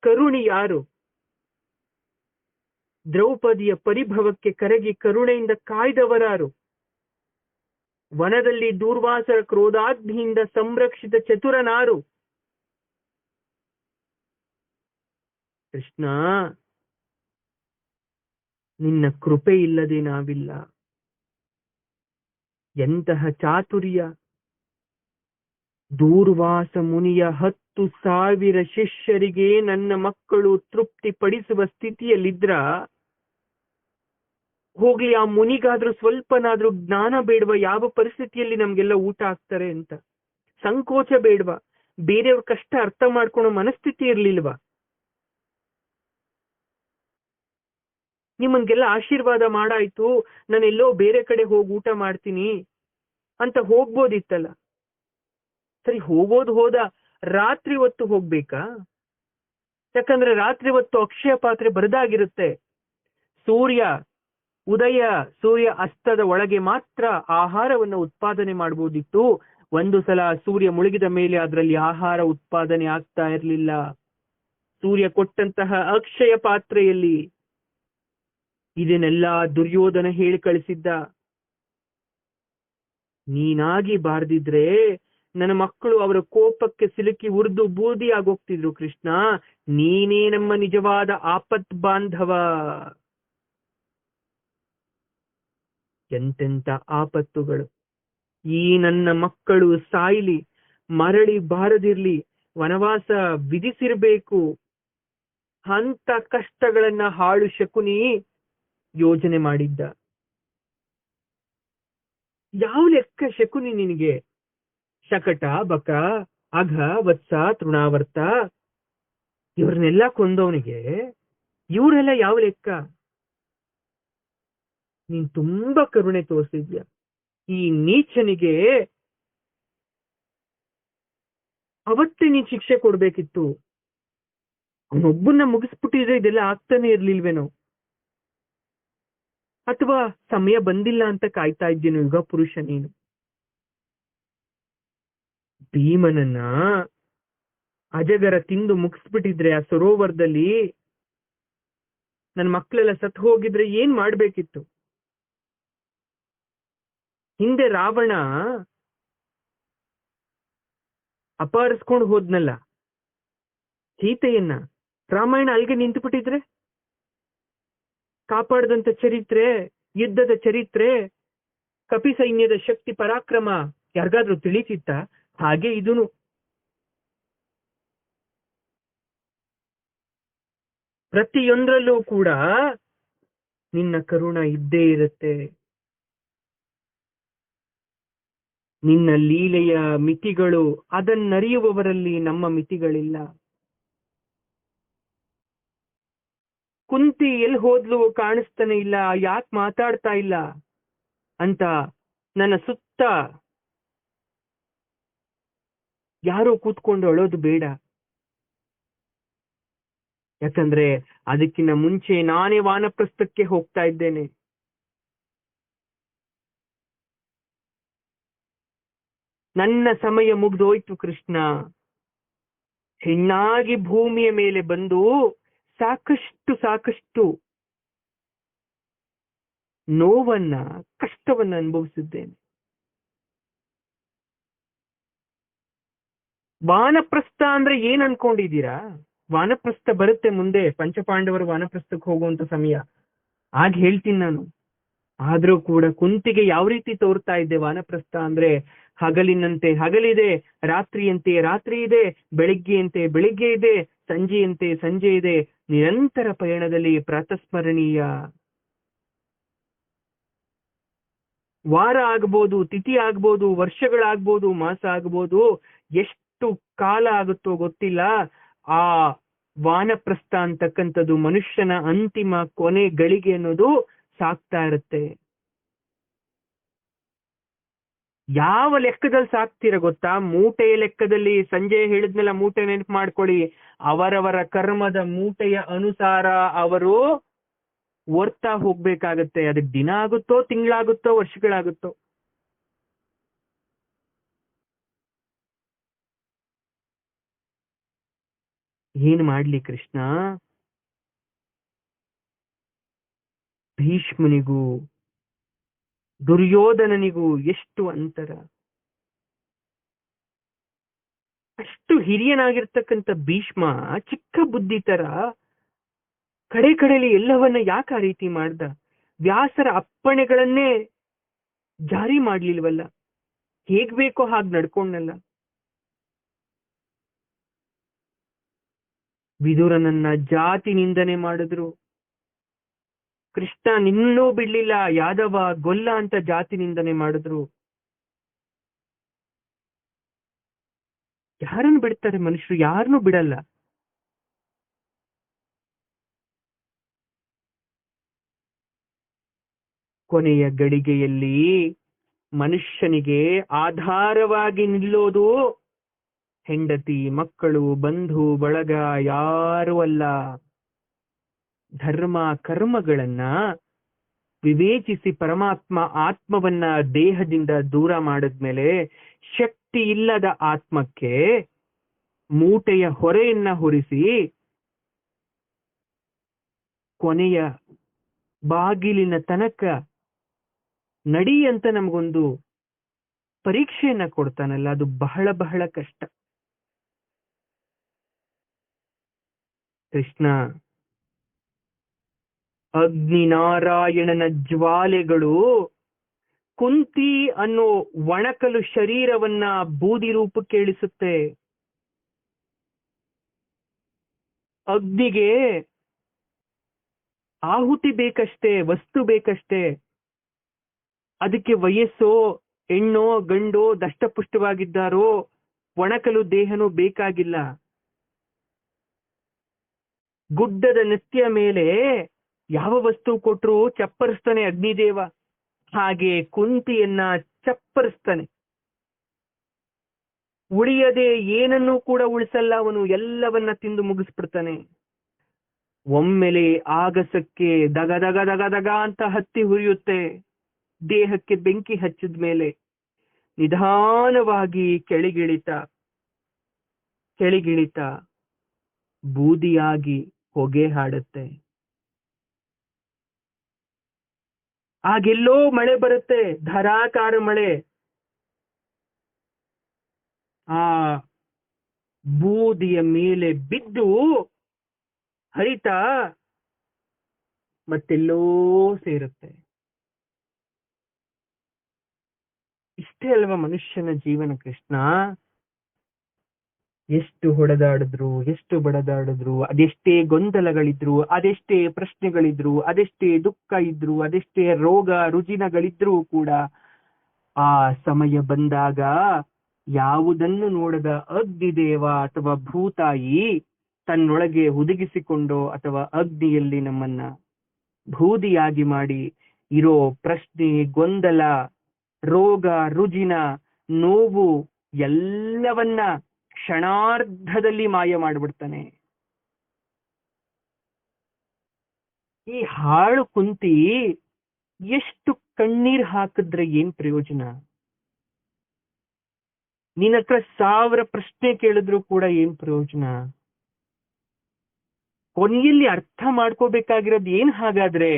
ಕರುಣಿ ಯಾರು? ದ್ರೌಪದಿಯ ಪರಿಭವಕ್ಕೆ ಕರಗಿ ಕರುಣೆಯಿಂದ ಕಾಯ್ದವರಾರು? ವನದಲ್ಲಿ ದೂರ್ವಾಸರ ಕ್ರೋಧಾಗ್ನಿಯಿಂದ ಸಂರಕ್ಷಿತ ಚತುರನಾರು? ಕೃಷ್ಣ, ನಿನ್ನ ಕೃಪೆ ಇಲ್ಲದೆ ನಾವಿಲ್ಲ. ಎಂತಹ ಚಾತುರ್ಯ! ದೂರ್ವಾಸ ಮುನಿಯ 10,000 ಶಿಷ್ಯರಿಗೆ ನನ್ನ ಮಕ್ಕಳು ತೃಪ್ತಿ ಪಡಿಸುವ ಸ್ಥಿತಿಯಲ್ಲಿದ್ರ, ಹೋಗ್ಲಿ ಆ ಮುನಿಗಾದ್ರೂ ಸ್ವಲ್ಪನಾದ್ರೂ ಜ್ಞಾನ ಬೇಡವಾ? ಯಾವ ಪರಿಸ್ಥಿತಿಯಲ್ಲಿ ನಮ್ಗೆಲ್ಲ ಊಟ ಹಾಕ್ತಾರೆ ಅಂತ ಸಂಕೋಚ ಬೇಡವಾ? ಬೇರೆಯವ್ರ ಕಷ್ಟ ಅರ್ಥ ಮಾಡ್ಕೊಳೋ ಮನಸ್ಥಿತಿ ಇರ್ಲಿಲ್ವಾ? ನಿಮ್ಮನ್ಗೆಲ್ಲ ಆಶೀರ್ವಾದ ಮಾಡಾಯ್ತು, ನಾನೆಲ್ಲೋ ಬೇರೆ ಕಡೆ ಹೋಗಿ ಊಟ ಮಾಡ್ತೀನಿ ಅಂತ ಹೋಗ್ಬೋದಿತ್ತಲ್ಲ. ಸರಿ, ಹೋಗೋದು ಹೋದ, ರಾತ್ರಿ ಹೊತ್ತು ಹೋಗ್ಬೇಕಾ? ಯಾಕಂದ್ರೆ ರಾತ್ರಿ ಹೊತ್ತು ಅಕ್ಷಯ ಪಾತ್ರೆ ಬರದಾಗಿರುತ್ತೆ. ಸೂರ್ಯ ಅಸ್ತದ ಒಳಗೆ ಮಾತ್ರ ಆಹಾರವನ್ನು ಉತ್ಪಾದನೆ ಮಾಡಬಹುದಿತ್ತು. ಒಂದು ಸಲ ಸೂರ್ಯ ಮುಳುಗಿದ ಮೇಲೆ ಅದರಲ್ಲಿ ಆಹಾರ ಉತ್ಪಾದನೆ ಆಗ್ತಾ ಇರಲಿಲ್ಲ. ಸೂರ್ಯ ಕೊಟ್ಟಂತಹ ಅಕ್ಷಯ ಪಾತ್ರೆಯಲ್ಲಿ. ಇದನ್ನೆಲ್ಲ ದುರ್ಯೋಧನ ಹೇಳಿ ಕಳಿಸಿದ್ದ. ನೀನಾಗಿ ಬಾರ್ದಿದ್ರೆ ನನ್ನ ಮಕ್ಕಳು ಅವರ ಕೋಪಕ್ಕೆ ಸಿಲುಕಿ ಉರ್ದು ಬೂದಿ ಆಗೋಗ್ತಿದ್ರು. ಕೃಷ್ಣ, ನೀನೇ ನಮ್ಮ ನಿಜವಾದ ಆಪತ್ ಬಾಂಧವ. ಎಂತೆಂತ ಆಪತ್ತುಗಳು! ಈ ನನ್ನ ಮಕ್ಕಳು ಸಾಯ್ಲಿ, ಮರಳಿ ಬಾರದಿರ್ಲಿ, ವನವಾಸ ವಿಧಿಸಿರ್ಬೇಕು ಅಂತ ಕಷ್ಟಗಳನ್ನ ಹಾಳು ಶಕುನಿ ಯೋಜನೆ ಮಾಡಿದ್ದ. ಯಾವ ಲೆಕ್ಕ ಶಕುನಿ ನಿನಗೆ? ಶಕಟ, ಬಕ, ಅಘ, ವತ್ಸ, ತೃಣಾವರ್ತ ಇವ್ರನ್ನೆಲ್ಲ ಕೊಂದವನಿಗೆ ಇವರೆಲ್ಲ ಯಾವ ಲೆಕ್ಕ? ನೀನ್ ತುಂಬಾ ಕರುಣೆ ತೋರಿಸಿದ್ಯ. ಈ ನೀಚನಿಗೆ ಅವತ್ತೇ ನೀನ್ ಶಿಕ್ಷೆ ಕೊಡ್ಬೇಕಿತ್ತು. ಅವನೊಬ್ಬನ್ನ ಮುಗಿಸ್ಬಿಟ್ಟಿದ್ರೆ ಇದೆಲ್ಲ ಆಗ್ತಾನೆ ಇರ್ಲಿಲ್ವೇನೋ. ಅಥವಾ ಸಮಯ ಬಂದಿಲ್ಲ ಅಂತ ಕಾಯ್ತಾ ಇದ್ದೀನು ಯುಗ ಪುರುಷ ನೀನು? ಭೀಮನನ್ನ ಅಜಗರ ತಿಂದು ಮುಗಿಸ್ಬಿಟ್ಟಿದ್ರೆ ಆ ಸರೋವರದಲ್ಲಿ, ನನ್ನ ಮಕ್ಕಳೆಲ್ಲ ಸತ್ತು ಹೋಗಿದ್ರೆ ಏನ್ ಮಾಡ್ಬೇಕಿತ್ತು? ಹಿಂದೆ ರಾವಣ ಅಪಹರಿಸ್ಕೊಂಡು ಹೋದ್ನಲ್ಲ ಸೀತೆಯನ್ನ, ರಾಮಾಯಣ ಅಲ್ಲಿಗೆ ನಿಂತು ಬಿಟ್ಟಿದ್ರೆ ಕಾಪಾಡದಂತ ಚರಿತ್ರೆ, ಯುದ್ಧದ ಚರಿತ್ರೆ, ಕಪಿ ಸೈನ್ಯದ ಶಕ್ತಿ ಪರಾಕ್ರಮ ಯಾರಿಗಾದ್ರೂ ತಿಳಿತಿತ್ತ? ಹಾಗೆ ಇದೂನು. ಪ್ರತಿಯೊಂದರಲ್ಲೂ ಕೂಡ ನಿನ್ನ ಕರುಣ ಇದ್ದೇ ಇರುತ್ತೆ. ನಿನ್ನ ಲೀಲೆಯ ಮಿತಿಗಳು, ಅದನ್ನರಿಯುವವರಲ್ಲಿ ನಮ್ಮ ಮಿತಿಗಳಿಲ್ಲ. ಕುಂತಿ ಎಲ್ಲಿ ಹೋದ್ಲು ಕಾಣಿಸ್ತಾನೆ ಇಲ್ಲ, ಯಾಕೆ ಮಾತಾಡ್ತಾ ಇಲ್ಲ ಅಂತ ನನ್ನ ಸುತ್ತ ಯಾರು ಕೂತ್ಕೊಂಡು ಅಳೋದು ಬೇಡ. ಯಾಕಂದ್ರೆ ಅದಕ್ಕಿಂತ ಮುಂಚೆ ನಾನೇ ವಾನಪ್ರಸ್ಥಕ್ಕೆ ಹೋಗ್ತಾ ಇದ್ದೇನೆ. ನನ್ನ ಸಮಯ ಮುಗ್ದೋಯ್ತು ಕೃಷ್ಣ. ಹೆಣ್ಣಾಗಿ ಭೂಮಿಯ ಮೇಲೆ ಬಂದು ಸಾಕಷ್ಟು ನೋವನ್ನ, ಕಷ್ಟವನ್ನ ಅನುಭವಿಸಿದ್ದೇನೆ. ವಾನಪ್ರಸ್ಥ ಅಂದ್ರೆ ಏನ್ ಅನ್ಕೊಂಡಿದ್ದೀರಾ? ವಾನಪ್ರಸ್ಥ ಬರುತ್ತೆ ಮುಂದೆ, ಪಂಚಪಾಂಡವರು ವಾನಪ್ರಸ್ಥಕ್ಕೆ ಹೋಗುವಂತ ಸಮಯ, ಆಗ ಹೇಳ್ತೀನಿ ನಾನು. ಆದ್ರೂ ಕೂಡ ಕುಂತಿಗೆ ಯಾವ ರೀತಿ ತೋರ್ತಾ ಇದ್ದೆ ವಾನಪ್ರಸ್ಥ ಅಂದ್ರೆ? ಹಗಲಿನಂತೆ ಹಗಲಿದೆ, ರಾತ್ರಿಯಂತೆ ರಾತ್ರಿ ಇದೆ, ಬೆಳಿಗ್ಗೆಯಂತೆ ಬೆಳಿಗ್ಗೆ ಇದೆ, ಸಂಜೆಯಂತೆ ಸಂಜೆ ಇದೆ. ನಿರಂತರ ಪಯಣದಲ್ಲಿ ಪ್ರಾತಸ್ಮರಣೀಯ. ವಾರ ಆಗ್ಬೋದು, ತಿಥಿ ಆಗ್ಬೋದು, ವರ್ಷಗಳಾಗ್ಬೋದು, ಮಾಸ ಆಗ್ಬೋದು, ಎಷ್ಟು ಕಾಲ ಆಗುತ್ತೋ ಗೊತ್ತಿಲ್ಲ. ಆ ವಾನಪ್ರಸ್ಥ ಅಂತಕ್ಕಂಥದ್ದು ಮನುಷ್ಯನ ಅಂತಿಮ ಕೊನೆ ಗಳಿಗೆ ಅನ್ನೋದು ಸಾಕ್ತಾ ಇರುತ್ತೆ. ಯಾವ ಲೆಕ್ಕದಲ್ಲಿ ಸಾಕ್ತೀರ ಗೊತ್ತಾ? ಮೂಟೆಯ ಲೆಕ್ಕದಲ್ಲಿ. ಸಂಜೆ ಹೇಳಿದ್ನೆಲ್ಲ ಮೂಟೆ ನೆನಪು ಮಾಡ್ಕೊಳ್ಳಿ. ಅವರವರ ಕರ್ಮದ ಮೂಟೆಯ ಅನುಸಾರ ಅವರು ಓರ್ತಾ ಹೋಗ್ಬೇಕಾಗತ್ತೆ. ಅದಕ್ಕೆ ದಿನ ಆಗುತ್ತೋ, ತಿಂಗಳಾಗುತ್ತೋ, ವರ್ಷಗಳಾಗುತ್ತೋ. ಏನ್ ಮಾಡ್ಲಿ ಕೃಷ್ಣ? ಭೀಷ್ಮನಿಗೂ ದುರ್ಯೋಧನನಿಗೂ ಎಷ್ಟು ಅಂತರ! ಅಷ್ಟು ಹಿರಿಯನಾಗಿರ್ತಕ್ಕಂಥ ಭೀಷ್ಮ ಚಿಕ್ಕ ಬುದ್ಧಿ ತರ ಕಡೆಯಲ್ಲಿ ಎಲ್ಲವನ್ನ ಯಾಕೆ ಆ ರೀತಿ ಮಾಡ್ದ? ವ್ಯಾಸರ ಅಪ್ಪಣೆಗಳನ್ನೇ ಜಾರಿ ಮಾಡ್ಲಿಲ್ವಲ್ಲ, ಹೇಗ್ ಬೇಕೋ ಹಾಗೆ ನಡ್ಕೊಂಡಲ್ಲ. ವಿದುರನನ್ನ ಜಾತಿ ನಿಂದನೆ ಮಾಡಿದ್ರು. ಕೃಷ್ಣ ನಿನ್ನೂ ಬಿಡ್ಲಿಲ್ಲ, ಯಾದವ ಗೊಲ್ಲ ಅಂತ ಜಾತಿ ನಿಂದನೆ ಮಾಡಿದ್ರು. ಯಾರನ್ನು ಬಿಡ್ತಾರೆ ಮನುಷ್ಯರು? ಯಾರನ್ನೂ ಬಿಡಲ್ಲ. ಕೊನೆಯ ಗಳಿಗೆಯಲ್ಲಿ ಮನುಷ್ಯನಿಗೆ ಆಧಾರವಾಗಿ ನಿಲ್ಲೋದು ಹೆಂಡತಿ, ಮಕ್ಕಳು, ಬಂಧು ಬಳಗ ಯಾರೂ ಅಲ್ಲ. ಧರ್ಮ ಕರ್ಮಗಳನ್ನ ವಿವೇಚಿಸಿ ಪರಮಾತ್ಮ ಆತ್ಮವನ್ನ ದೇಹದಿಂದ ದೂರ ಮಾಡಿದ್ಮೇಲೆ ಶಕ್ತಿ ಇಲ್ಲದ ಆತ್ಮಕ್ಕೆ ಮೂಟೆಯ ಹೊರೆಯನ್ನ ಹೊರಿಸಿ ಕೊನೆಯ ಬಾಗಿಲಿನ ತನಕ ನಡಿ ಅಂತ ನಮಗೊಂದು ಪರೀಕ್ಷೆಯನ್ನ ಕೊಡ್ತಾನಲ್ಲ, ಅದು ಬಹಳ ಬಹಳ ಕಷ್ಟ. ಕೃಷ್ಣ ಅಗ್ನಿನಾರಾಯಣನ ಜ್ವಾಲೆಗಳು ಕುಂತಿ ಅನ್ನೋ ಒಣಕಲು ಶರೀರವನ್ನ ಬೂದಿ ರೂಪಕ್ಕೆ ಇಳಿಸುತ್ತೆ. ಅಗ್ನಿಗೆ ಆಹುತಿ ಬೇಕಷ್ಟೇ, ವಸ್ತು ಬೇಕಷ್ಟೇ. ಅದಕ್ಕೆ ವಯಸ್ಸೋ, ಹೆಣ್ಣೋ ಗಂಡೋ, ದಷ್ಟಪುಷ್ಟವಾಗಿದ್ದಾರೋ, ಒಣಕಲು ದೇಹನೂ ಬೇಕಾಗಿಲ್ಲ. ಗುಡ್ಡದ ನೆತ್ತಿಯ ಮೇಲೆ ಯಾವ ವಸ್ತು ಕೊಟ್ರು ಚಪ್ಪರಿಸ್ತಾನೆ ಅಗ್ನಿದೇವ. ಹಾಗೆ ಕುಂತಿಯನ್ನ ಚಪ್ಪರಿಸ್ತಾನೆ. ಉಳಿಯದೆ ಏನನ್ನೂ ಕೂಡ ಉಳಿಸಲ್ಲ ಅವನು, ಎಲ್ಲವನ್ನ ತಿಂದು ಮುಗಿಸ್ಬಿಡ್ತಾನೆ. ಒಮ್ಮೆಲೆ ಆಗಸಕ್ಕೆ ದಗ ದಗ ದಗ ದಗ ಅಂತ ಹತ್ತಿ ಹುರಿಯುತ್ತೆ. ದೇಹಕ್ಕೆ ಬೆಂಕಿ ಹಚ್ಚಿದ ಮೇಲೆ ನಿಧಾನವಾಗಿ ಕೆಳಗಿಳಿತ ಬೂದಿಯಾಗಿ ಹೊಗೆ ಹಾಡುತ್ತೆ. ಆಗೆಲ್ಲೋ ಮಳೆ ಬರುತ್ತೆ, ಧಾರಾಕಾರ ಮಳೆ. ಆ ಬೂದಿಯ ಮೇಲೆ ಬಿದ್ದು ಹರಿತಾ ಮತ್ತೆಲ್ಲೋ ಸೇರುತ್ತೆ. ಇಷ್ಟೇ ಅಲ್ವಾ ಮನುಷ್ಯನ ಜೀವನ ಕೃಷ್ಣ? ಎಷ್ಟು ಹೊಡೆದಾಡಿದ್ರು, ಎಷ್ಟು ಬಡದಾಡಿದ್ರು, ಅದೆಷ್ಟೇ ಗೊಂದಲಗಳಿದ್ರು, ಅದೆಷ್ಟೇ ಪ್ರಶ್ನೆಗಳಿದ್ರು, ಅದೆಷ್ಟೇ ದುಃಖ ಇದ್ರು, ಅದೆಷ್ಟೇ ರೋಗ ರುಜಿನಗಳಿದ್ರೂ ಕೂಡ ಆ ಸಮಯ ಬಂದಾಗ ಯಾವುದನ್ನು ನೋಡದ ಅಗ್ನಿದೇವ ಅಥವಾ ಭೂತಾಯಿ ತನ್ನೊಳಗೆ ಹುದುಗಿಸಿಕೊಂಡು ಅಥವಾ ಅಗ್ನಿಯಲ್ಲಿ ನಮ್ಮನ್ನ ಬೂದಿಯಾಗಿ ಮಾಡಿ ಇರೋ ಪ್ರಶ್ನೆ, ಗೊಂದಲ, ರೋಗ ರುಜಿನ, ನೋವು ಎಲ್ಲವನ್ನ ಕ್ಷಣಾರ್ಧದಲ್ಲಿ ಮಾಯ ಮಾಡಿಬಿಡ್ತಾನೆ. ಈ ಹಾಳು ಕುಂತಿ ಎಷ್ಟು ಕಣ್ಣೀರ್ ಹಾಕಿದ್ರೆ ಏನ್ ಪ್ರಯೋಜನ? ನಿನ್ನ ಹತ್ರ 1000 ಪ್ರಶ್ನೆ ಕೇಳಿದ್ರು ಕೂಡ ಏನ್ ಪ್ರಯೋಜನ? ಕೊನೆಯಲ್ಲಿ ಅರ್ಥ ಮಾಡ್ಕೋಬೇಕಾಗಿರೋದು ಏನ್ ಹಾಗಾದ್ರೆ?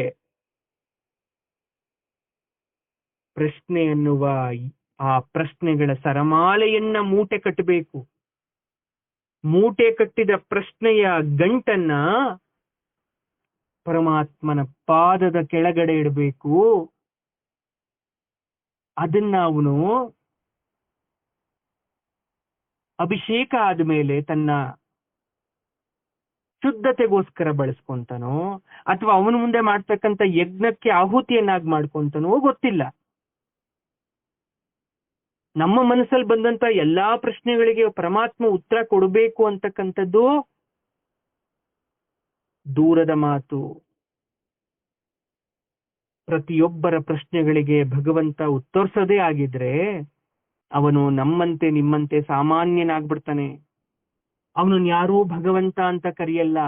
ಪ್ರಶ್ನೆ ಅನ್ನುವ ಆ ಪ್ರಶ್ನೆಗಳ ಸರಮಾಲೆಯನ್ನ ಮೂಟೆ ಕಟ್ಟಬೇಕು. ಮೂಟೆ ಕಟ್ಟಿದ ಪ್ರಶ್ನೆಯ ಗಂಟನ್ನ ಪರಮಾತ್ಮನ ಪಾದದ ಕೆಳಗಡೆ ಇಡಬೇಕು. ಅದನ್ನ ಅವನು ಅಭಿಷೇಕ ಆದ್ಮೇಲೆ ತನ್ನ ಶುದ್ಧತೆಗೋಸ್ಕರ ಬಳಸ್ಕೊಂತಾನೋ ಅಥವಾ ಅವನ ಮುಂದೆ ಮಾಡ್ತಕ್ಕಂಥ ಯಜ್ಞಕ್ಕೆ ಆಹುತಿಯನ್ನಾಗಿ ಮಾಡ್ಕೊಂತಾನೋ ಗೊತ್ತಿಲ್ಲ. ನಮ್ಮ ಮನಸ್ಸಲ್ಲಿ ಬಂದಂತ ಎಲ್ಲಾ ಪ್ರಶ್ನೆಗಳಿಗೆ ಪರಮಾತ್ಮ ಉತ್ತರ ಕೊಡಬೇಕು ಅಂತಕ್ಕಂಥದ್ದು ದೂರದ ಮಾತು. ಪ್ರತಿಯೊಬ್ಬರ ಪ್ರಶ್ನೆಗಳಿಗೆ ಭಗವಂತ ಉತ್ತರಿಸೋದೇ ಆಗಿದ್ರೆ ಅವನು ನಮ್ಮಂತೆ ನಿಮ್ಮಂತೆ ಸಾಮಾನ್ಯನಾಗ್ಬಿಡ್ತಾನೆ. ಅವನನ್ನು ಯಾರೂ ಭಗವಂತ ಅಂತ ಕರೆಯಲ್ಲ.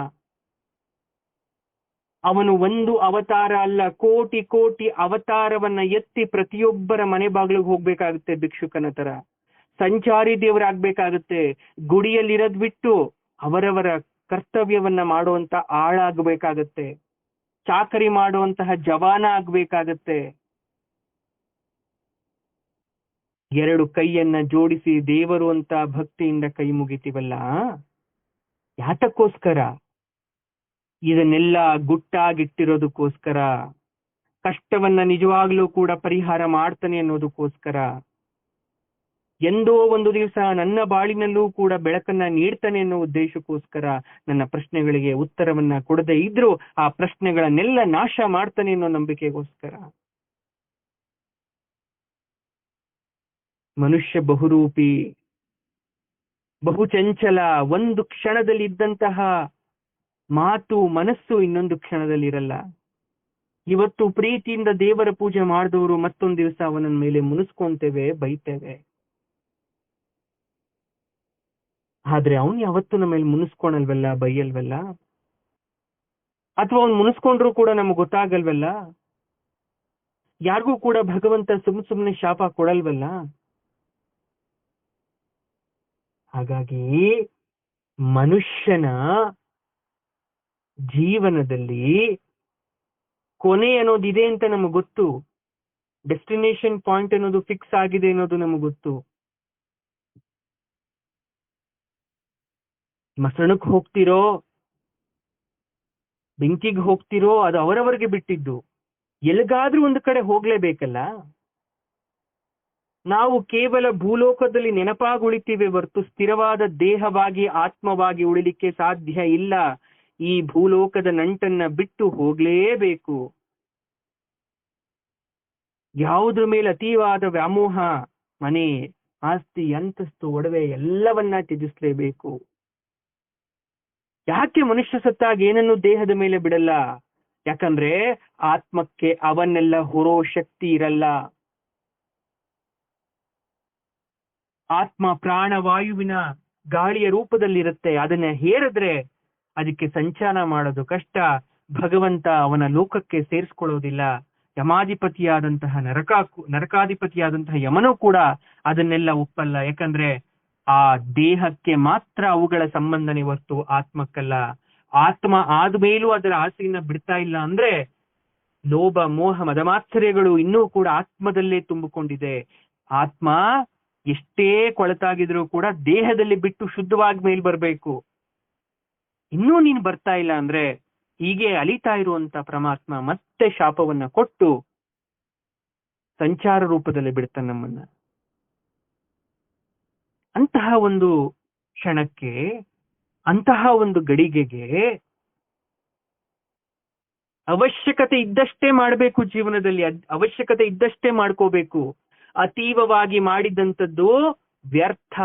ಅವನು ಒಂದು ಅವತಾರ ಅಲ್ಲ, ಕೋಟಿ ಕೋಟಿ ಅವತಾರವನ್ನ ಎತ್ತಿ ಪ್ರತಿಯೊಬ್ಬರ ಮನೆ ಬಾಗಿಲಿಗೆ ಹೋಗ್ಬೇಕಾಗುತ್ತೆ. ಭಿಕ್ಷುಕನ ತರ ಸಂಚಾರಿ ದೇವರಾಗ್ಬೇಕಾಗುತ್ತೆ. ಗುಡಿಯಲ್ಲಿರೋದ್ ಬಿಟ್ಟು ಅವರವರ ಕರ್ತವ್ಯವನ್ನ ಮಾಡುವಂತ ಆಳಾಗಬೇಕಾಗತ್ತೆ. ಚಾಕರಿ ಮಾಡುವಂತಹ ಜವಾನ ಆಗ್ಬೇಕಾಗತ್ತೆ. 2 ಕೈಯನ್ನ ಜೋಡಿಸಿ ದೇವರು ಅಂತ ಭಕ್ತಿಯಿಂದ ಕೈ ಮುಗಿತೀವಲ್ಲ, ಯಾತಕ್ಕೋಸ್ಕರ? ಇದನ್ನೆಲ್ಲ ಗುಟ್ಟಾಗಿಟ್ಟಿರೋದಕ್ಕೋಸ್ಕರ. ಕಷ್ಟವನ್ನ ನಿಜವಾಗ್ಲೂ ಕೂಡ ಪರಿಹಾರ ಮಾಡ್ತಾನೆ ಅನ್ನೋದಕ್ಕೋಸ್ಕರ. ಎಂದೋ ಒಂದು ದಿವಸ ನನ್ನ ಬಾಳಿನಲ್ಲೂ ಕೂಡ ಬೆಳಕನ್ನ ನೀಡ್ತಾನೆ ಅನ್ನೋ ಉದ್ದೇಶಕ್ಕೋಸ್ಕರ ನನ್ನ ಪ್ರಶ್ನೆಗಳಿಗೆ ಉತ್ತರವನ್ನ ಕೊಡದೆ ಇದ್ರೂ ಆ ಪ್ರಶ್ನೆಗಳನ್ನೆಲ್ಲ ನಾಶ ಮಾಡ್ತಾನೆ ಅನ್ನೋ ನಂಬಿಕೆಗೋಸ್ಕರ. ಮನುಷ್ಯ ಬಹುರೂಪಿ, ಬಹುಚಂಚಲ. ಒಂದು ಕ್ಷಣದಲ್ಲಿ ಇದ್ದಂತಹ ಮಾತು ಮನಸ್ಸು ಇನ್ನೊಂದು ಕ್ಷಣದಲ್ಲಿ ಇರಲ್ಲ. ಇವತ್ತು ಪ್ರೀತಿಯಿಂದ ದೇವರ ಪೂಜೆ ಮಾಡಿದವರು ಮತ್ತೊಂದು ದಿವಸ ಅವನ ಮೇಲೆ ಮುನಿಸ್ಕೊಂತೇವೆ, ಬೈತೇವೆ. ಆದ್ರೆ ಅವನು ಯಾವತ್ತೂ ನಮ್ಮ ಮೇಲೆ ಮುನಿಸ್ಕೊಳಲ್ವಲ್ಲ, ಬೈಯಲ್ವಲ್ಲ. ಅಥವಾ ಅವ್ನು ಮುನಿಸ್ಕೊಂಡ್ರು ಕೂಡ ನಮ್ಗೆ ಗೊತ್ತಾಗಲ್ವಲ್ಲ. ಯಾರಿಗೂ ಕೂಡ ಭಗವಂತ ಸುಮ್ಮನೆ ಶಾಪ ಕೊಡಲ್ವಲ್ಲ. ಹಾಗಾಗಿ ಮನುಷ್ಯನ ಜೀವನದಲ್ಲಿ ಕೊನೆ ಅನ್ನೋದಿದೆ ಅಂತ ನಮಗೆ ಗೊತ್ತು. ಡೆಸ್ಟಿನೇಷನ್ ಪಾಯಿಂಟ್ ಅನ್ನೋದು ಫಿಕ್ಸ್ ಆಗಿದೆ ಅನ್ನೋದು ನಮಗೆ ಗೊತ್ತು. ಮಸಣಕ್ಕೆ ಹೋಗ್ತಿರೋ, ಬೆಂಕಿಗೆ ಹೋಗ್ತಿರೋ, ಅದು ಅವರವರಿಗೆ ಬಿಟ್ಟಿದ್ದು. ಎಲ್ಲಿಗಾದ್ರೂ ಒಂದು ಕಡೆ ಹೋಗ್ಲೇಬೇಕಲ್ಲ. ನಾವು ಕೇವಲ ಭೂಲೋಕದಲ್ಲಿ ನೆನಪಾಗಿ ಉಳಿತೀವಿ ಹೊರತು ಸ್ಥಿರವಾದ ದೇಹವಾಗಿ ಆತ್ಮವಾಗಿ ಉಳಿಲಿಕ್ಕೆ ಸಾಧ್ಯ ಇಲ್ಲ. ಈ ಭೂಲೋಕದ ನಂಟನ್ನ ಬಿಟ್ಟು ಹೋಗ್ಲೇಬೇಕು. ಯಾವುದ್ರ ಮೇಲೆ ಅತೀವಾದ ವ್ಯಾಮೋಹ, ಮನೆ, ಆಸ್ತಿ, ಅಂತಸ್ತು, ಒಡವೆ ಎಲ್ಲವನ್ನ ತ್ಯಜಿಸಲೇಬೇಕು. ಯಾಕೆ ಮನುಷ್ಯ ಸತ್ತಾಗ ಏನನ್ನು ದೇಹದ ಮೇಲೆ ಬಿಡಲ್ಲ? ಯಾಕಂದ್ರೆ ಆತ್ಮಕ್ಕೆ ಅವನ್ನೆಲ್ಲ ಹೊರೋ ಶಕ್ತಿ ಇರಲ್ಲ. ಆತ್ಮ ಪ್ರಾಣವಾಯುವಿನ ಗಾಳಿಯ ರೂಪದಲ್ಲಿರುತ್ತೆ. ಅದನ್ನ ಹೇರಿದ್ರೆ ಅದಕ್ಕೆ ಸಂಚಾರ ಮಾಡೋದು ಕಷ್ಟ. ಭಗವಂತ ಅವನ ಲೋಕಕ್ಕೆ ಸೇರಿಸ್ಕೊಳ್ಳೋದಿಲ್ಲ. ಯಮಾಧಿಪತಿಯಾದಂತಹ ನರಕಾಧಿಪತಿಯಾದಂತಹ ಯಮನೂ ಕೂಡ ಅದನ್ನೆಲ್ಲ ಒಪ್ಪಲ್ಲ. ಯಾಕಂದ್ರೆ ಆ ದೇಹಕ್ಕೆ ಮಾತ್ರ ಅವುಗಳ ಸಂಬಂಧನೆ ಹೊರ್ತು ಆತ್ಮಕ್ಕಲ್ಲ. ಆತ್ಮ ಆದ್ಮೇಲೂ ಅದರ ಆಸೆಯನ್ನ ಬಿಡ್ತಾ ಇಲ್ಲ ಅಂದ್ರೆ ಲೋಭ ಮೋಹ ಮದಮಾತ್ಸರ್ಯಗಳು ಇನ್ನೂ ಕೂಡ ಆತ್ಮದಲ್ಲೇ ತುಂಬಿಕೊಂಡಿದೆ. ಆತ್ಮ ಎಷ್ಟೇ ಕೊಳತಾಗಿದ್ರೂ ಕೂಡ ದೇಹದಲ್ಲಿ ಬಿಟ್ಟು ಶುದ್ಧವಾಗಿ ಮೇಲ್ ಬರ್ಬೇಕು. ಇನ್ನೂ ನೀನು ಬರ್ತಾ ಇಲ್ಲ ಅಂದ್ರೆ ಹೀಗೆ ಅಲಿತಾ ಇರುವಂತ ಪರಮಾತ್ಮ ಮತ್ತೆ ಶಾಪವನ್ನ ಕೊಟ್ಟು ಸಂಚಾರ ರೂಪದಲ್ಲಿ ಬಿಡ್ತಾನೆ ನಮ್ಮನ್ನ. ಅಂತಹ ಒಂದು ಕ್ಷಣಕ್ಕೆ, ಅಂತಹ ಒಂದು ಗಡಿಗೆಗೆ ಅವಶ್ಯಕತೆ ಇದ್ದಷ್ಟೇ ಮಾಡಬೇಕು. ಜೀವನದಲ್ಲಿ ಅವಶ್ಯಕತೆ ಇದ್ದಷ್ಟೇ ಮಾಡ್ಕೋಬೇಕು. ಅತೀವವಾಗಿ ಮಾಡಿದಂಥದ್ದು ವ್ಯರ್ಥ.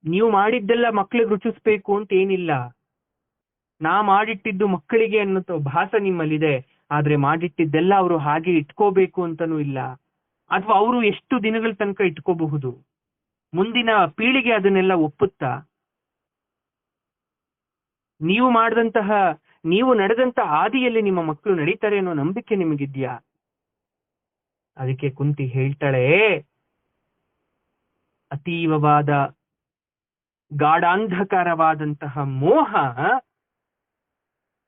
ನೀವು ಮಾಡಿದ್ದೆಲ್ಲ ಮಕ್ಕಳಿಗೆ ರುಚಿಸ್ಬೇಕು ಅಂತ ಏನಿಲ್ಲ. ನಾ ಮಾಡಿಟ್ಟಿದ್ದು ಮಕ್ಕಳಿಗೆ ಅನ್ನೋ ಭಾಸ ನಿಮ್ಮಲ್ಲಿದೆ. ಆದ್ರೆ ಮಾಡಿಟ್ಟಿದ್ದೆಲ್ಲ ಅವರು ಹಾಗೆ ಇಟ್ಕೋಬೇಕು ಅಂತನೂ ಇಲ್ಲ. ಅಥವಾ ಅವರು ಎಷ್ಟು ದಿನಗಳ ತನಕ ಇಟ್ಕೋಬಹುದು? ಮುಂದಿನ ಪೀಳಿಗೆ ಅದನ್ನೆಲ್ಲ ಒಪ್ಪುತ್ತಾ? ನೀವು ನಡೆದಂತ ಹಾದಿಯಲ್ಲಿ ನಿಮ್ಮ ಮಕ್ಕಳು ನಡೀತಾರೆ ಅನ್ನೋ ನಂಬಿಕೆ ನಿಮಗಿದ್ಯಾ? ಅದಕ್ಕೆ ಕುಂತಿ ಹೇಳ್ತಾಳೆ, ಅತೀವವಾದ ಗಾಢಾಂಧಕಾರವಾದಂತಹ ಮೋಹ,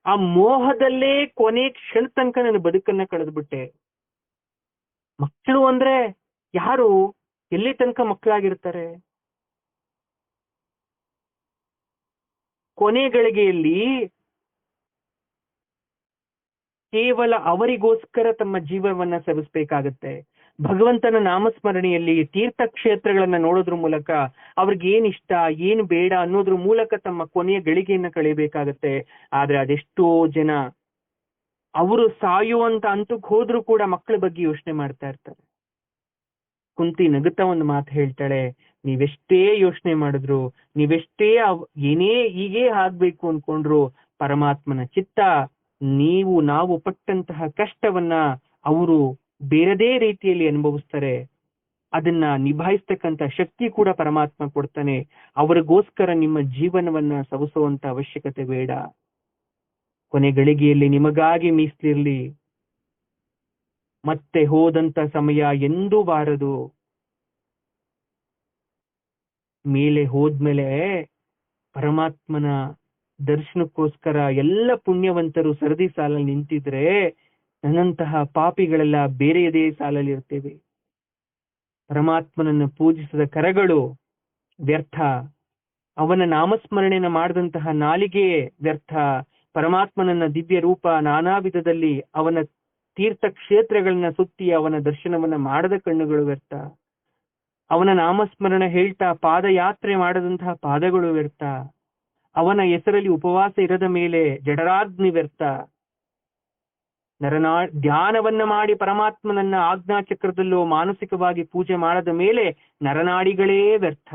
ಆ ಮೋಹದಲ್ಲೇ ಕೊನೆ ಕ್ಷಣ ತನಕ ನನ್ನ ಬದುಕನ್ನ ಕಳೆದ್ಬಿಟ್ಟೆ. ಮಕ್ಕಳು ಅಂದ್ರೆ ಯಾರು? ಎಲ್ಲಿ ತನಕ ಮಕ್ಕಳಾಗಿರ್ತಾರೆ? ಕೊನೆ ಗಳಿಗೆಯಲ್ಲಿ ಕೇವಲ ಅವರಿಗೋಸ್ಕರ ತಮ್ಮ ಜೀವನವನ್ನ ಸವಿಸ್ಬೇಕಾಗತ್ತೆ. ಭಗವಂತನ ನಾಮಸ್ಮರಣೆಯಲ್ಲಿ ತೀರ್ಥಕ್ಷೇತ್ರಗಳನ್ನ ನೋಡೋದ್ರ ಮೂಲಕ ಅವ್ರಿಗೆ ಏನ್ ಇಷ್ಟ ಏನು ಬೇಡ ಅನ್ನೋದ್ರ ಮೂಲಕ ತಮ್ಮ ಕೊನೆಯ ಗಳಿಗೆಯನ್ನ ಕಳೆಯಬೇಕಾಗತ್ತೆ. ಆದ್ರೆ ಅದೆಷ್ಟೋ ಜನ ಅವರು ಸಾಯುವಂತ ಹಂತಕ್ಕೆ ಹೋದ್ರೂ ಕೂಡ ಮಕ್ಕಳ ಬಗ್ಗೆ ಯೋಚನೆ ಮಾಡ್ತಾ ಇರ್ತಾರೆ. ಕುಂತಿ ನಗುತ್ತಾ ಒಂದು ಮಾತು ಹೇಳ್ತಾಳೆ, ನೀವೆಷ್ಟೇ ಯೋಚನೆ ಮಾಡಿದ್ರು, ನೀವೆಷ್ಟೇ ಏನೇ ಹೀಗೆ ಆಗ್ಬೇಕು ಅನ್ಕೊಂಡ್ರು, ಪರಮಾತ್ಮನ ಚಿತ್ತ ನಾವು ಪಟ್ಟಂತಹ ಕಷ್ಟವನ್ನ ಅವರು ಬೇರೆದೇ ರೀತಿಯಲ್ಲಿ ಅನುಭವಿಸ್ತಾರೆ. ಅದನ್ನ ನಿಭಾಯಿಸ್ತಕ್ಕಂತ ಶಕ್ತಿ ಕೂಡ ಪರಮಾತ್ಮ ಕೊಡ್ತಾನೆ. ಅವರಿಗೋಸ್ಕರ ನಿಮ್ಮ ಜೀವನವನ್ನ ಸವಿಸುವಂತ ಅವಶ್ಯಕತೆ ಬೇಡ. ಕೊನೆ ಗಳಿಗೆಯಲ್ಲಿ ನಿಮಗಾಗಿ ಮೀಸಲಿರ್ಲಿ. ಮತ್ತೆ ಹೋದಂತ ಸಮಯ ಎಂದೂ ಬಾರದು. ಮೇಲೆ ಹೋದ್ಮೇಲೆ ಪರಮಾತ್ಮನ ದರ್ಶನಕ್ಕೋಸ್ಕರ ಎಲ್ಲ ಪುಣ್ಯವಂತರು ಸರದಿ ಸಾಲಲ್ಲಿ ನಿಂತಿದ್ರೆ, ನನ್ನಂತಹ ಪಾಪಿಗಳೆಲ್ಲ ಬೇರೆಯದೇ ಸಾಲಲ್ಲಿ ಇರ್ತೇವೆ. ಪರಮಾತ್ಮನನ್ನು ಪೂಜಿಸಿದ ಕರಗಳು ವ್ಯರ್ಥ. ಅವನ ನಾಮಸ್ಮರಣೆಯನ್ನು ಮಾಡಿದಂತಹ ನಾಲಿಗೆ ವ್ಯರ್ಥ. ಪರಮಾತ್ಮನನ್ನ ದಿವ್ಯ ರೂಪ ನಾನಾ ವಿಧದಲ್ಲಿ ಅವನ ತೀರ್ಥ ಕ್ಷೇತ್ರಗಳನ್ನ ಸುತ್ತಿ ಅವನ ದರ್ಶನವನ್ನ ಮಾಡದ ಕಣ್ಣುಗಳು ವ್ಯರ್ಥ. ಅವನ ನಾಮಸ್ಮರಣೆ ಹೇಳ್ತಾ ಪಾದಯಾತ್ರೆ ಮಾಡದಂತಹ ಪಾದಗಳು ವ್ಯರ್ಥ. ಅವನ ಹೆಸರಲ್ಲಿ ಉಪವಾಸ ಇರದ ಮೇಲೆ ಜಠರಾಗ್ನಿ ವ್ಯರ್ಥ. ಧ್ಯಾನವನ್ನ ಮಾಡಿ ಪರಮಾತ್ಮನನ್ನ ಆಜ್ಞಾ ಚಕ್ರದಲ್ಲೋ ಮಾನಸಿಕವಾಗಿ ಪೂಜೆ ಮಾಡದ ಮೇಲೆ ನರನಾಡಿಗಳೇ ವ್ಯರ್ಥ.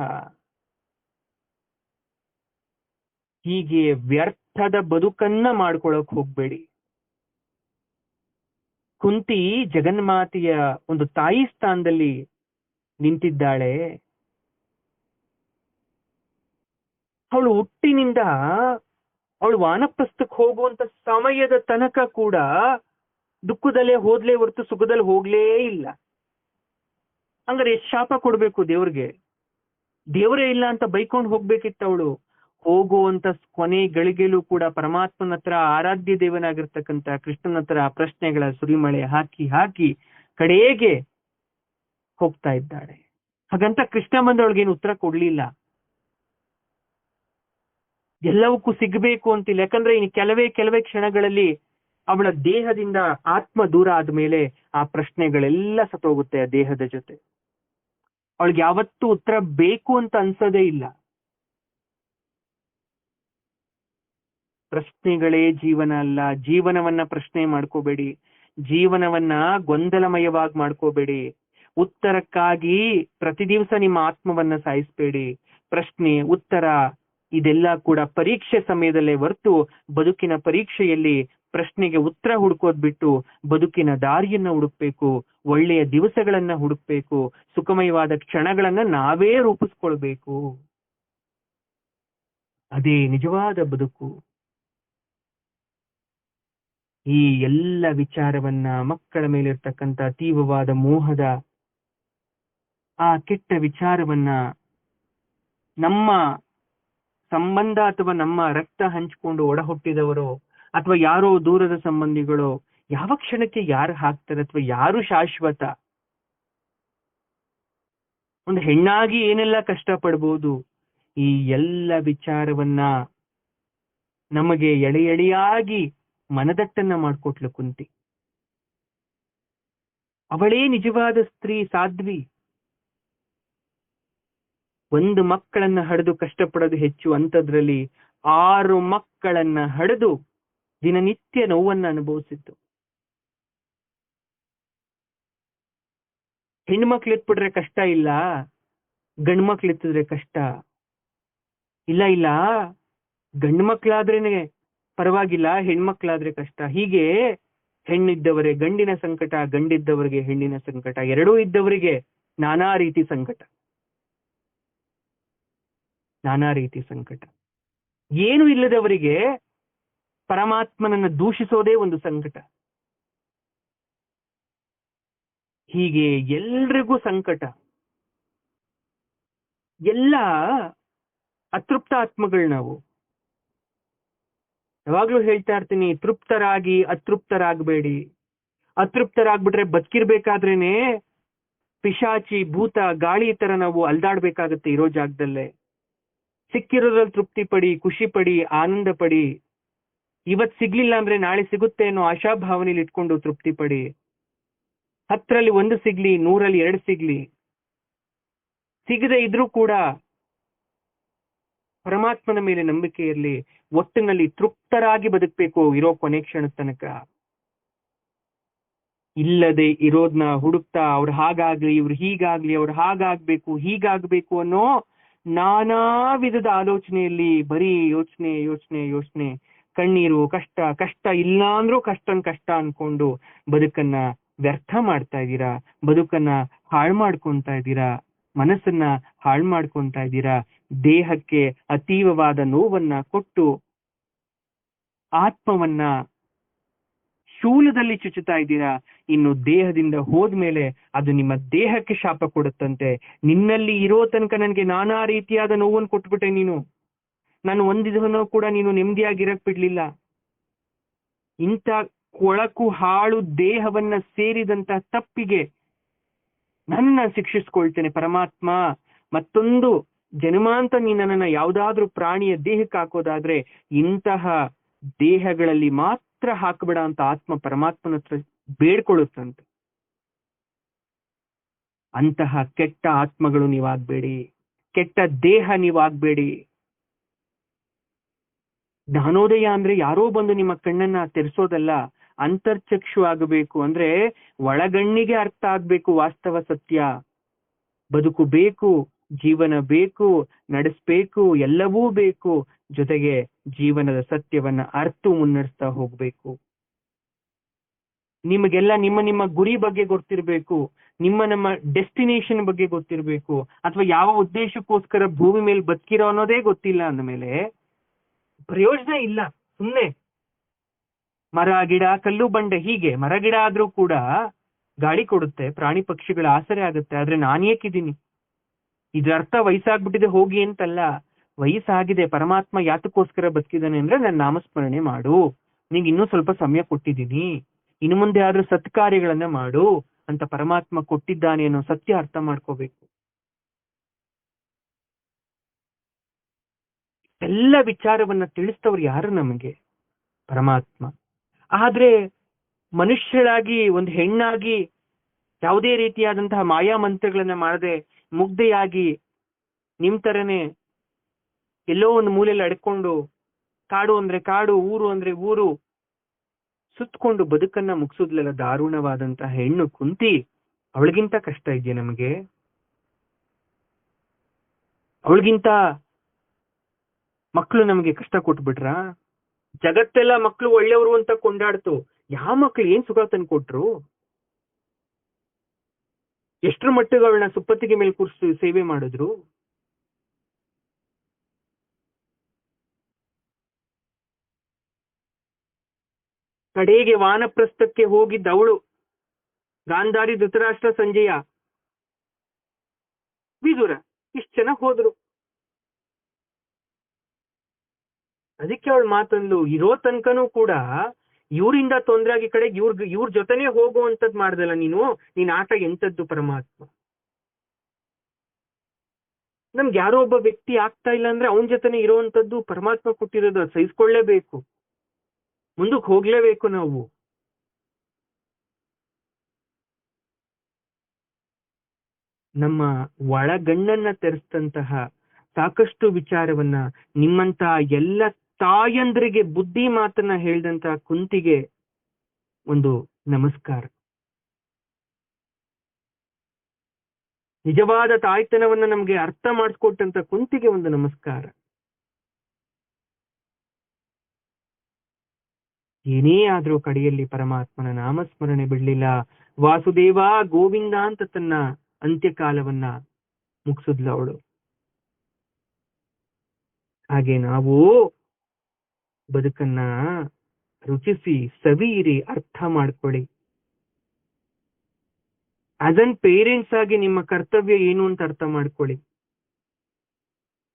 ಹೀಗೆ ವ್ಯರ್ಥದ ಬದುಕನ್ನ ಮಾಡ್ಕೊಳಕ್ ಹೋಗ್ಬೇಡಿ. ಕುಂತಿ ಜಗನ್ಮಾತೆಯ ಒಂದು ತಾಯಿ ಸ್ಥಾನದಲ್ಲಿ ನಿಂತಿದ್ದಾಳೆ. ಅವಳು ಹುಟ್ಟಿನಿಂದ ಅವಳು ವಾನಪ್ರಸ್ಥಕ್ಕೆ ಹೋಗುವಂತ ಸಮಯದ ತನಕ ಕೂಡ ದುಃಖದಲ್ಲೇ ಹೋದ್ಲೇ ಹೊರತು ಸುಖದಲ್ಲಿ ಹೋಗ್ಲೇ ಇಲ್ಲ. ಹಂಗಾರೆ ಎಷ್ಟು ಶಾಪ ಕೊಡ್ಬೇಕು ದೇವ್ರಿಗೆ? ದೇವರೇ ಇಲ್ಲ ಅಂತ ಬೈಕೊಂಡು ಹೋಗ್ಬೇಕಿತ್ತು ಅವಳು. ಹೋಗುವಂತ ಕೊನೆ ಗಳಿಗೆಲೂ ಕೂಡ ಪರಮಾತ್ಮನ ಹತ್ರ, ಆರಾಧ್ಯ ದೇವನಾಗಿರ್ತಕ್ಕಂಥ ಕೃಷ್ಣನ ಹತ್ರ ಪ್ರಶ್ನೆಗಳ ಸುರಿಮಳೆ ಹಾಕಿ ಹಾಕಿ ಕಡೆಗೆ ಹೋಗ್ತಾ ಇದ್ದಾಳೆ. ಹಾಗಂತ ಕೃಷ್ಣ ಬಂದವಳಿಗೇನು ಉತ್ತರ ಕೊಡ್ಲಿಲ್ಲ. ಎಲ್ಲವಕ್ಕೂ ಸಿಗ್ಬೇಕು ಅಂತಿಲ್ಲ. ಯಾಕಂದ್ರೆ ಇನ್ನು ಕೆಲವೇ ಕ್ಷಣಗಳಲ್ಲಿ ಅವಳ ದೇಹದಿಂದ ಆತ್ಮ ದೂರ ಆದ್ಮೇಲೆ ಆ ಪ್ರಶ್ನೆಗಳೆಲ್ಲ ಸತ್ತೋಗುತ್ತೆ ಆ ದೇಹದ ಜೊತೆ. ಅವಳಿಗೆ ಯಾವತ್ತೂ ಉತ್ತರ ಬೇಕು ಅಂತ ಅನ್ಸೋದೇ ಇಲ್ಲ. ಪ್ರಶ್ನೆಗಳೇ ಜೀವನ ಅಲ್ಲ. ಜೀವನವನ್ನ ಪ್ರಶ್ನೆ ಮಾಡ್ಕೋಬೇಡಿ. ಜೀವನವನ್ನ ಗೊಂದಲಮಯವಾಗಿ ಮಾಡ್ಕೋಬೇಡಿ. ಉತ್ತರಕ್ಕಾಗಿ ಪ್ರತಿ ದಿವಸ ನಿಮ್ಮ ಆತ್ಮವನ್ನ ಸಾಯಿಸ್ಬೇಡಿ. ಪ್ರಶ್ನೆ ಉತ್ತರ ಇದೆಲ್ಲ ಕೂಡ ಪರೀಕ್ಷೆ ಸಮಯದಲ್ಲೇ ಹೊರತು ಬದುಕಿನ ಪರೀಕ್ಷೆಯಲ್ಲಿ ಪ್ರಶ್ನೆಗೆ ಉತ್ತರ ಹುಡುಕೋದ್ ಬಿಟ್ಟು ಬದುಕಿನ ದಾರಿಯನ್ನ ಹುಡುಕ್ಬೇಕು. ಒಳ್ಳೆಯ ದಿವಸಗಳನ್ನ ಹುಡುಕ್ಬೇಕು. ಸುಖಮಯವಾದ ಕ್ಷಣಗಳನ್ನ ನಾವೇ ರೂಪಿಸ್ಕೊಳ್ಬೇಕು. ಅದೇ ನಿಜವಾದ ಬದುಕು. ಈ ಎಲ್ಲ ವಿಚಾರವನ್ನ, ಮಕ್ಕಳ ಮೇಲಿರ್ತಕ್ಕಂಥ ತೀವ್ರವಾದ ಮೋಹದ ಆ ಕೆಟ್ಟ ವಿಚಾರವನ್ನ ನಮ್ಮ ಸಂಬಂಧ ಅಥವಾ ನಮ್ಮ ರಕ್ತ ಹಂಚಿಕೊಂಡು ಒಡ ಹುಟ್ಟಿದವರು ಅಥವಾ ಯಾರೋ ದೂರದ ಸಂಬಂಧಿಗಳು ಯಾವ ಕ್ಷಣಕ್ಕೆ ಯಾರು ಹಾಕ್ತಾರೆ ಅಥವಾ ಯಾರು ಶಾಶ್ವತ? ಒಂದು ಹೆಣ್ಣಾಗಿ ಏನೆಲ್ಲ ಕಷ್ಟ ಪಡ್ಬೋದು, ಈ ಎಲ್ಲ ವಿಚಾರವನ್ನ ನಮಗೆ ಎಳೆ ಎಳೆಯಾಗಿ ಮನದಟ್ಟನ್ನ ಮಾಡ್ಕೊಟ್ಲು ಕುಂತಿ. ಅವಳೇ ನಿಜವಾದ ಸ್ತ್ರೀ, ಸಾಧ್ವಿ. ಒಂದು ಮಕ್ಕಳನ್ನ ಹಡೆದು ಕಷ್ಟಪಡೋದು ಹೆಚ್ಚು, ಅಂತದ್ರಲ್ಲಿ 6 ಮಕ್ಕಳನ್ನ ಹಡೆದು ದಿನನಿತ್ಯ ನೋವನ್ನ ಅನುಭವಿಸಿದ್ದು. ಹೆಣ್ಮಕ್ಳು ಎತ್ಬಿಟ್ರೆ ಕಷ್ಟ ಇಲ್ಲ, ಗಂಡು ಮಕ್ಳು ಎತ್ತಿದ್ರೆ ಕಷ್ಟ ಇಲ್ಲ. ಇಲ್ಲ, ಗಂಡು ಮಕ್ಳಾದ್ರೇನೆ ಪರವಾಗಿಲ್ಲ, ಹೆಣ್ಮಕ್ಳಾದ್ರೆ ಕಷ್ಟ. ಹೀಗೆ ಹೆಣ್ಣಿದ್ದವರೇ ಗಂಡಿನ ಸಂಕಟ, ಗಂಡಿದ್ದವರಿಗೆ ಹೆಣ್ಣಿನ ಸಂಕಟ, ಎರಡೂ ಇದ್ದವರಿಗೆ ನಾನಾ ರೀತಿ ಸಂಕಟ, ನಾನಾ ರೀತಿ ಸಂಕಟ. ಏನು ಇಲ್ಲದವರಿಗೆ ಪರಮಾತ್ಮನನ್ನ ದೂಷಿಸೋದೇ ಒಂದು ಸಂಕಟ. ಹೀಗೆ ಎಲ್ರಿಗೂ ಸಂಕಟ. ಎಲ್ಲ ಅತೃಪ್ತ ಆತ್ಮಗಳು ನಾವು. ಯಾವಾಗ್ಲೂ ಹೇಳ್ತಾ ಇರ್ತೀನಿ, ತೃಪ್ತರಾಗಿ ಅತೃಪ್ತರಾಗಬೇಡಿ. ಅತೃಪ್ತರಾಗ್ಬಿಟ್ರೆ ಬದುಕಿರ್ಬೇಕಾದ್ರೇನೆ ಪಿಶಾಚಿ, ಭೂತ, ಗಾಳಿ ತರ ನಾವು ಅಲ್ದಾಡ್ಬೇಕಾಗತ್ತೆ ಇರೋ ಜಾಗದಲ್ಲೇ. ಸಿಕ್ಕಿರೋದ್ರಲ್ಲಿ ತೃಪ್ತಿ ಪಡಿ, ಖುಷಿ ಪಡಿ, ಆನಂದ ಪಡಿ. ಇವತ್ ಸಿಗ್ಲಿಲ್ಲ ಅಂದ್ರೆ ನಾಳೆ ಸಿಗುತ್ತೆ ಅನ್ನೋ ಆಶಾಭಾವನೆಯಲ್ಲಿ ಇಟ್ಕೊಂಡು ತೃಪ್ತಿ ಪಡಿ. 10ರಲ್ಲಿ 1 ಸಿಗ್ಲಿ, 100ರಲ್ಲಿ 2 ಸಿಗ್ಲಿ. ಸಿಗದೆ ಇದ್ರೂ ಕೂಡ ಪರಮಾತ್ಮನ ಮೇಲೆ ನಂಬಿಕೆ ಇರಲಿ. ಒಟ್ಟಿನಲ್ಲಿ ತೃಪ್ತರಾಗಿ ಬದುಕಬೇಕು ಇರೋ ಕೊನೆ ಕ್ಷಣದ ತನಕ. ಇಲ್ಲದೆ ಇರೋದ್ನ ಹುಡುಕ್ತಾ ಅವ್ರು ಹಾಗಾಗ್ಲಿ, ಇವ್ರು ಹೀಗಾಗ್ಲಿ, ಅವ್ರು ಹಾಗಾಗ್ಬೇಕು, ಹೀಗಾಗ್ಬೇಕು ಅನ್ನೋ ನಾನಾ ವಿಧದ ಆಲೋಚನೆಯಲ್ಲಿ ಬರೀ ಯೋಚನೆ ಯೋಚನೆ ಯೋಚನೆ, ಕಣ್ಣೀರು, ಕಷ್ಟ ಕಷ್ಟ, ಇಲ್ಲ ಅಂದ್ರೂ ಕಷ್ಟ ಅನ್ಕೊಂಡು ಬದುಕನ್ನ ವ್ಯರ್ಥ ಮಾಡ್ತಾ ಇದ್ದೀರಾ. ಬದುಕನ್ನ ಹಾಳು ಮಾಡ್ಕೊಂತಾ ಇದ್ದೀರಾ. ಮನಸ್ಸನ್ನ ಹಾಳು ಮಾಡ್ಕೊಂತಾ ಇದ್ದೀರಾ. ದೇಹಕ್ಕೆ ಅತೀವವಾದ ನೋವನ್ನ ಕೊಟ್ಟು ಆತ್ಮವನ್ನ ಶೂಲದಲ್ಲಿ ಚುಚ್ಚುತ್ತಾ ಇದ್ದೀರಾ. ಇನ್ನು ದೇಹದಿಂದ ಹೋದ್ಮೇಲೆ ಅದು ನಿಮ್ಮ ದೇಹಕ್ಕೆ ಶಾಪ ಕೊಡುತ್ತಂತೆ. ನಿನ್ನಲ್ಲಿ ಇರೋ ತನಕ ನನಗೆ ನಾನಾ ರೀತಿಯಾದ ನೋವನ್ನು ಕೊಟ್ಬಿಟ್ಟೆ ನೀನು, ನಾನು ಒಂದಿದನೂ ಕೂಡ ನೀನು ನೆಮ್ಮದಿಯಾಗಿರಕ್ ಬಿಡ್ಲಿಲ್ಲ. ಇಂಥ ಕೊಳಕು ಹಾಳು ದೇಹವನ್ನ ಸೇರಿದಂತ ತಪ್ಪಿಗೆ ನನ್ನ ಶಿಕ್ಷಿಸ್ಕೊಳ್ತೇನೆ ಪರಮಾತ್ಮ. ಮತ್ತೊಂದು ಜನ್ಮಾಂತ ನೀ ನನ್ನನ್ನ ಯಾವ್ದಾದ್ರೂ ಪ್ರಾಣಿಯ ದೇಹಕ್ಕೆ ಹಾಕೋದಾದ್ರೆ ಇಂತಹ ದೇಹಗಳಲ್ಲಿ ಮಾತ್ರ ಹಾಕಬೇಡ ಅಂತ ಆತ್ಮ ಪರಮಾತ್ಮನ ಹತ್ರ ಬೇಡ್ಕೊಳ್ಳುತ್ತಂತೆ. ಅಂತಹ ಕೆಟ್ಟ ಆತ್ಮಗಳು ನೀವಾಗ್ಬೇಡಿ, ಕೆಟ್ಟ ದೇಹ ನೀವಾಗ್ಬೇಡಿ. ಜ್ಞಾನೋದಯ ಅಂದ್ರೆ ಯಾರೋ ಬಂದು ನಿಮ್ಮ ಕಣ್ಣನ್ನ ತೆರೆಸೋದಲ್ಲ, ಅಂತರ್ಚಕ್ಷು ಆಗಬೇಕು. ಅಂದ್ರೆ ಒಳಗಣ್ಣಿಗೆ ಅರ್ಥ ಆಗ್ಬೇಕು ವಾಸ್ತವ ಸತ್ಯ. ಬದುಕು ಬೇಕು, ಜೀವನ ಬೇಕು, ನಡೆಸ್ಬೇಕು, ಎಲ್ಲವೂ ಬೇಕು. ಜೊತೆಗೆ ಜೀವನದ ಸತ್ಯವನ್ನ ಅರ್ಥ ಮುನ್ನಡೆಸ್ತಾ ಹೋಗ್ಬೇಕು. ನಿಮಗೆಲ್ಲ ನಿಮ್ಮ ನಿಮ್ಮ ಗುರಿ ಬಗ್ಗೆ ಗೊತ್ತಿರ್ಬೇಕು, ನಮ್ಮ ಡೆಸ್ಟಿನೇಷನ್ ಬಗ್ಗೆ ಗೊತ್ತಿರ್ಬೇಕು. ಅಥವಾ ಯಾವ ಉದ್ದೇಶಕ್ಕೋಸ್ಕರ ಭೂಮಿ ಮೇಲೆ ಬದುಕಿರೋ ಅನ್ನೋದೇ ಗೊತ್ತಿಲ್ಲ ಅಂದಮೇಲೆ ಪ್ರಯೋಜನ ಇಲ್ಲ. ಸುಮ್ನೆ ಮರ, ಗಿಡ, ಕಲ್ಲು, ಬಂಡೆ, ಹೀಗೆ ಮರ ಗಿಡ ಆದ್ರೂ ಕೂಡ ಗಾಳಿ ಕೊಡುತ್ತೆ, ಪ್ರಾಣಿ ಪಕ್ಷಿಗಳ ಆಸರೆ ಆಗುತ್ತೆ. ಆದ್ರೆ ನಾನೇಕಿದ್ದೀನಿ? ಇದ್ರ ಅರ್ಥ ವಯಸ್ಸಾಗ್ಬಿಟ್ಟಿದೆ ಹೋಗಿ ಅಂತಲ್ಲ. ವಯಸ್ಸಾಗಿದೆ, ಪರಮಾತ್ಮ ಯಾತಕ್ಕೋಸ್ಕರ ಬದುಕಿದ್ದಾನೆ ಅಂದ್ರೆ ನನ್ನ ನಾಮಸ್ಮರಣೆ ಮಾಡು, ನಿಂಗೆ ಇನ್ನೂ ಸ್ವಲ್ಪ ಸಮಯ ಕೊಟ್ಟಿದ್ದೀನಿ, ಇನ್ನು ಮುಂದೆ ಆದ್ರೂ ಸತ್ಕಾರ್ಯಗಳನ್ನ ಮಾಡು ಅಂತ ಪರಮಾತ್ಮ ಕೊಟ್ಟಿದ್ದಾನೆ ಅನ್ನೋ ಸತ್ಯ ಅರ್ಥ ಮಾಡ್ಕೋಬೇಕು. ಎಲ್ಲ ವಿಚಾರವನ್ನ ತಿಳಿಸ್ತವ್ರು ಯಾರು? ನಮಗೆ ಪರಮಾತ್ಮ. ಆದ್ರೆ ಮನುಷ್ಯರಾಗಿ, ಒಂದು ಹೆಣ್ಣಾಗಿ ಯಾವುದೇ ರೀತಿಯಾದಂತಹ ಮಾಯಾ ಮಂತ್ರಗಳನ್ನ ಮಾಡದೆ ಮುಗ್ಧೆಯಾಗಿ ನಿಮ್ ತರನೇ ಎಲ್ಲೋ ಒಂದು ಮೂಲೆಯಲ್ಲಿ ಅಡ್ಕೊಂಡು, ಕಾಡು ಅಂದ್ರೆ ಕಾಡು, ಊರು ಅಂದ್ರೆ ಊರು ಸುತ್ತಕೊಂಡು ಬದುಕನ್ನ ಮುಗಿಸೋದ್ಲೆಲ್ಲ ದಾರುಣವಾದಂತಹ ಹೆಣ್ಣು ಕುಂತಿ. ಅವಳಿಗಿಂತ ಕಷ್ಟ ಇದೆಯಾ ನಮಗೆ? ಅವಳಿಗಿಂತ ಮಕ್ಕಳು ನಮಗೆ ಕಷ್ಟ ಕೊಟ್ಬಿಟ್ರ? ಜಗತ್ತೆಲ್ಲ ಮಕ್ಕಳು ಒಳ್ಳೆಯವರು ಅಂತ ಕೊಂಡಾಡ್ತು, ಯಾವ ಮಕ್ಳು ಏನ್ ಸುಖ ತಂದ್ಕೊಟ್ರು? ಎಷ್ಟರ ಮಟ್ಟಿಗೆ ಅವಳನ್ನ ಸುಪ್ಪತ್ತಿಗೆ ಮೇಲೆ ಕೂರಿಸಿ ಸೇವೆ ಮಾಡಿದ್ರು? ಕಡೆಗೆ ವಾನಪ್ರಸ್ಥಕ್ಕೆ ಹೋಗಿದ್ದವಳು ಗಾಂಧಾರಿ, ಧೃತರಾಷ್ಟ್ರ, ಸಂಜಯ, ವಿದುರ, ಇಷ್ಟು ಜನ ಹೋದ್ರು. ಅದಕ್ಕೆ ಅವಳು ಮಾತಂದ್ಲು, ಇರೋ ತನಕನೂ ಕೂಡ ಇವರಿಂದ ತೊಂದರೆ ಆಗಿ ಕಡೆಗೆ ಇವ್ರ ಜೊತೆನೆ ಹೋಗುವಂತದ್ ಮಾಡ್ದಲ್ಲ ನೀನ್ ಆಟ ಎಂತದ್ದು ಪರಮಾತ್ಮ. ನಮ್ಗೆ ಯಾರೋ ಒಬ್ಬ ವ್ಯಕ್ತಿ ಆಗ್ತಾ ಇಲ್ಲ ಅಂದ್ರೆ ಅವನ ಜೊತೆನೆ ಇರೋವಂಥದ್ದು ಪರಮಾತ್ಮ ಕೊಟ್ಟಿರೋದು, ಅದು ಸಹಿಸ್ಕೊಳ್ಳೇಬೇಕು, ಮುಂದಕ್ಕೆ ಹೋಗ್ಲೇಬೇಕು ನಾವು. ನಮ್ಮ ಒಳಗಣ್ಣನ್ನ ತೆರೆಸ್ತಂತಹ ಸಾಕಷ್ಟು ವಿಚಾರವನ್ನ ನಿಮ್ಮಂತ ಎಲ್ಲ ತಾಯಂದ್ರಿಗೆ ಬುದ್ಧಿ ಮಾತನ್ನ ಹೇಳಿದಂತಹ ಕುಂತಿಗೆ ಒಂದು ನಮಸ್ಕಾರ. ನಿಜವಾದ ತಾಯ್ತನವನ್ನ ನಮ್ಗೆ ಅರ್ಥ ಮಾಡಿಸ್ಕೊಟ್ಟಂತ ಕುಂತಿಗೆ ಒಂದು ನಮಸ್ಕಾರ. ಏನೇ ಆದ್ರೂ ಕಡೆಯಲ್ಲಿ ಪರಮಾತ್ಮನ ನಾಮಸ್ಮರಣೆ ಬಿಡ್ಲಿಲ್ಲ. ವಾಸುದೇವ ಗೋವಿಂದ ಅಂತ ತನ್ನ ಅಂತ್ಯಕಾಲವನ್ನ ಮುಗಿಸಿದ್ಲು ಅವಳು. ಹಾಗೆ ನಾವು ಬದುಕನ್ನ ರುಚಿಸಿ ಸವಿಯಿರಿ, ಅರ್ಥ ಮಾಡ್ಕೊಳ್ಳಿ. ಆಸ್ ಅನ್ ಪೇರೆಂಟ್ಸ್ ಆಗಿ ನಿಮ್ಮ ಕರ್ತವ್ಯ ಏನು ಅಂತ ಅರ್ಥ ಮಾಡ್ಕೊಳ್ಳಿ.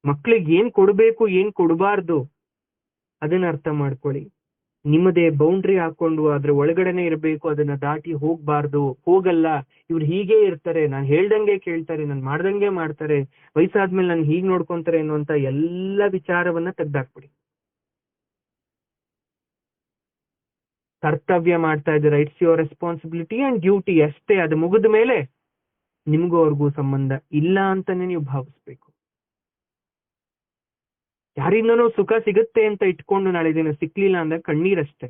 ಮಕ್ಳಿಗೆ ಏನ್ ಕೊಡ್ಬೇಕು ಏನ್ ಕೊಡಬಾರ್ದು ಅದನ್ನ ಅರ್ಥ ಮಾಡ್ಕೊಳ್ಳಿ. ನಿಮ್ಮದೇ ಬೌಂಡ್ರಿ ಹಾಕೊಂಡು ಅದ್ರ ಒಳಗಡೆನೆ ಇರಬೇಕು, ಅದನ್ನ ದಾಟಿ ಹೋಗ್ಬಾರ್ದು. ಹೋಗಲ್ಲ, ಇವ್ರು ಹೀಗೆ ಇರ್ತಾರೆ, ನಾನು ಹೇಳ್ದಂಗೆ ಕೇಳ್ತಾರೆ, ನಾನು ಮಾಡ್ದಂಗೆ ಮಾಡ್ತಾರೆ, ವಯಸ್ಸಾದ್ಮೇಲೆ ನನ್ ಹೀಗ್ ನೋಡ್ಕೊಂತಾರೆ ಅನ್ನುವಂತ ಎಲ್ಲ ವಿಚಾರವನ್ನ ತೆಗ್ದಾಕ್ಬಿಡಿ. ಕರ್ತವ್ಯ ಮಾಡ್ತಾ ಇದ್ದೀರಾ, it's your responsibility and duty ಅಷ್ಟೇ. ಅದು ಮುಗಿದ ಮೇಲೆ ನಿಮ್ಗೂ ಅವ್ರಿಗೂ ಸಂಬಂಧ ಇಲ್ಲ ಅಂತಾನೆ ನೀವು ಭಾವಿಸ್ಬೇಕು. ಯಾರಿಂದನೂ ಸುಖ ಸಿಗುತ್ತೆ ಅಂತ ಇಟ್ಕೊಂಡು ನಾಳೆ ದಿನ ಸಿಕ್ಲಿಲ್ಲ ಅಂದ್ರೆ ಕಣ್ಣೀರಷ್ಟೇ.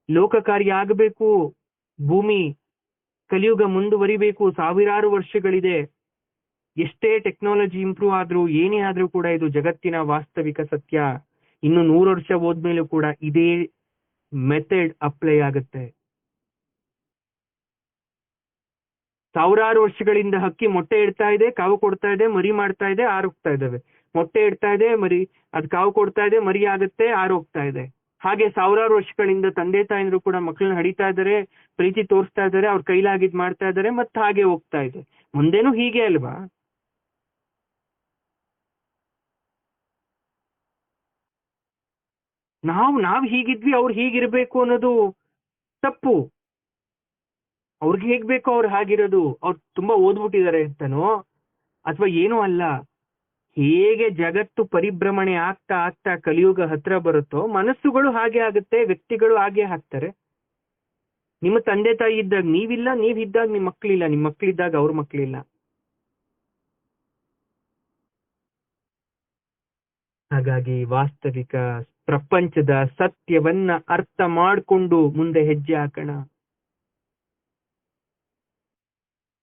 ಲೋಕ ಕಾರ್ಯ ಆಗಬೇಕು, ಭೂಮಿ ಕಲಿಯುಗ ಮುಂದುವರಿಬೇಕು, ಸಾವಿರಾರು ವರ್ಷಗಳಿದೆ. ಎಷ್ಟೇ ಟೆಕ್ನಾಲಜಿ ಇಂಪ್ರೂವ್ ಆದ್ರೂ ಏನೇ ಆದ್ರೂ ಕೂಡ ಇದು ಜಗತ್ತಿನ ವಾಸ್ತವಿಕ ಸತ್ಯ. ಇನ್ನು 100 ವರ್ಷ ಹೋದ್ಮೇಲೂ ಕೂಡ ಇದೇ ಮೆಥಡ್ ಅಪ್ಲೈ ಆಗುತ್ತೆ. ಸಾವಿರಾರು ವರ್ಷಗಳಿಂದ ಹಕ್ಕಿ ಮೊಟ್ಟೆ ಇಡ್ತಾ ಇದೆ, ಕಾವು ಕೊಡ್ತಾ ಇದೆ, ಮರಿ ಮಾಡ್ತಾ ಇದೆ, ಆರೋಗ್ತಾ ಇದಾವೆ. ಮೊಟ್ಟೆ ಇಡ್ತಾ ಇದೆ, ಮರಿ ಅದ್ ಕಾವು ಕೊಡ್ತಾ ಇದೆ, ಮರಿ ಆಗುತ್ತೆ, ಆರೋಗ್ತಾ ಇದೆ. ಹಾಗೆ ಸಾವಿರಾರು ವರ್ಷಗಳಿಂದ ತಂದೆ ತಾಯಂದ್ರು ಕೂಡ ಮಕ್ಕಳನ್ನ ಹಡಿತಾ ಇದಾರೆ, ಪ್ರೀತಿ ತೋರಿಸ್ತಾ ಇದಾರೆ, ಅವ್ರ ಕೈಲಾಗಿದ್ ಮಾಡ್ತಾ ಇದಾರೆ, ಮತ್ತೆ ಹಾಗೆ ಹೋಗ್ತಾ ಇದೆ. ಮುಂದೇನು ಹೀಗೆ ಅಲ್ವಾ? ನಾವ್ ಹೀಗಿದ್ವಿ, ಅವ್ರು ಹೀಗಿರ್ಬೇಕು ಅನ್ನೋದು ತಪ್ಪು. ಅವ್ರಿಗೆ ಹೇಗ್ ಬೇಕೋ ಅವ್ರು ಹಾಗಿರೋದು. ಅವ್ರು ತುಂಬಾ ಓದ್ಬಿಟ್ಟಿದ್ದಾರೆ ಅಂತನೋ ಅಥವಾ ಏನೂ ಅಲ್ಲ. ಹೇಗೆ ಜಗತ್ತು ಪರಿಭ್ರಮಣೆ ಆಗ್ತಾ ಆಗ್ತಾ ಕಲಿಯುಗ ಹತ್ರ ಬರುತ್ತೋ ಮನಸ್ಸುಗಳು ಹಾಗೆ ಆಗುತ್ತೆ, ವ್ಯಕ್ತಿಗಳು ಹಾಗೆ ಆಗ್ತಾರೆ. ನಿಮ್ಮ ತಂದೆ ತಾಯಿ ಇದ್ದಾಗ ನೀವಿಲ್ಲ, ನೀವಿದ್ದಾಗ ನಿಮ್ ಮಕ್ಳಿಲ್ಲ, ನಿಮ್ ಮಕ್ಳಿದ್ದಾಗ ಅವ್ರ ಮಕ್ಳಿಲ್ಲ. ಹಾಗಾಗಿ ವಾಸ್ತವಿಕ ಪ್ರಪಂಚದ ಸತ್ಯವನ್ನ ಅರ್ಥ ಮಾಡ್ಕೊಂಡು ಮುಂದೆ ಹೆಜ್ಜೆ ಹಾಕೋಣ.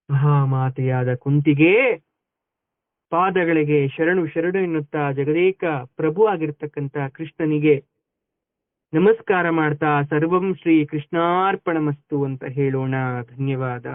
ಮಹಾಮಾತೆಯಾದ ಕುಂತಿಗೆ ಪಾದಗಳಿಗೆ ಶರಣು ಶರಣು ಎನ್ನುತ್ತಾ ಜಗದೇಕ ಪ್ರಭು ಆಗಿರ್ತಕ್ಕಂಥ ಕೃಷ್ಣನಿಗೆ ನಮಸ್ಕಾರ ಮಾಡ್ತಾ ಸರ್ವಂ ಶ್ರೀ ಕೃಷ್ಣಾರ್ಪಣಮಸ್ತು ಅಂತ ಹೇಳೋಣ. ಧನ್ಯವಾದ.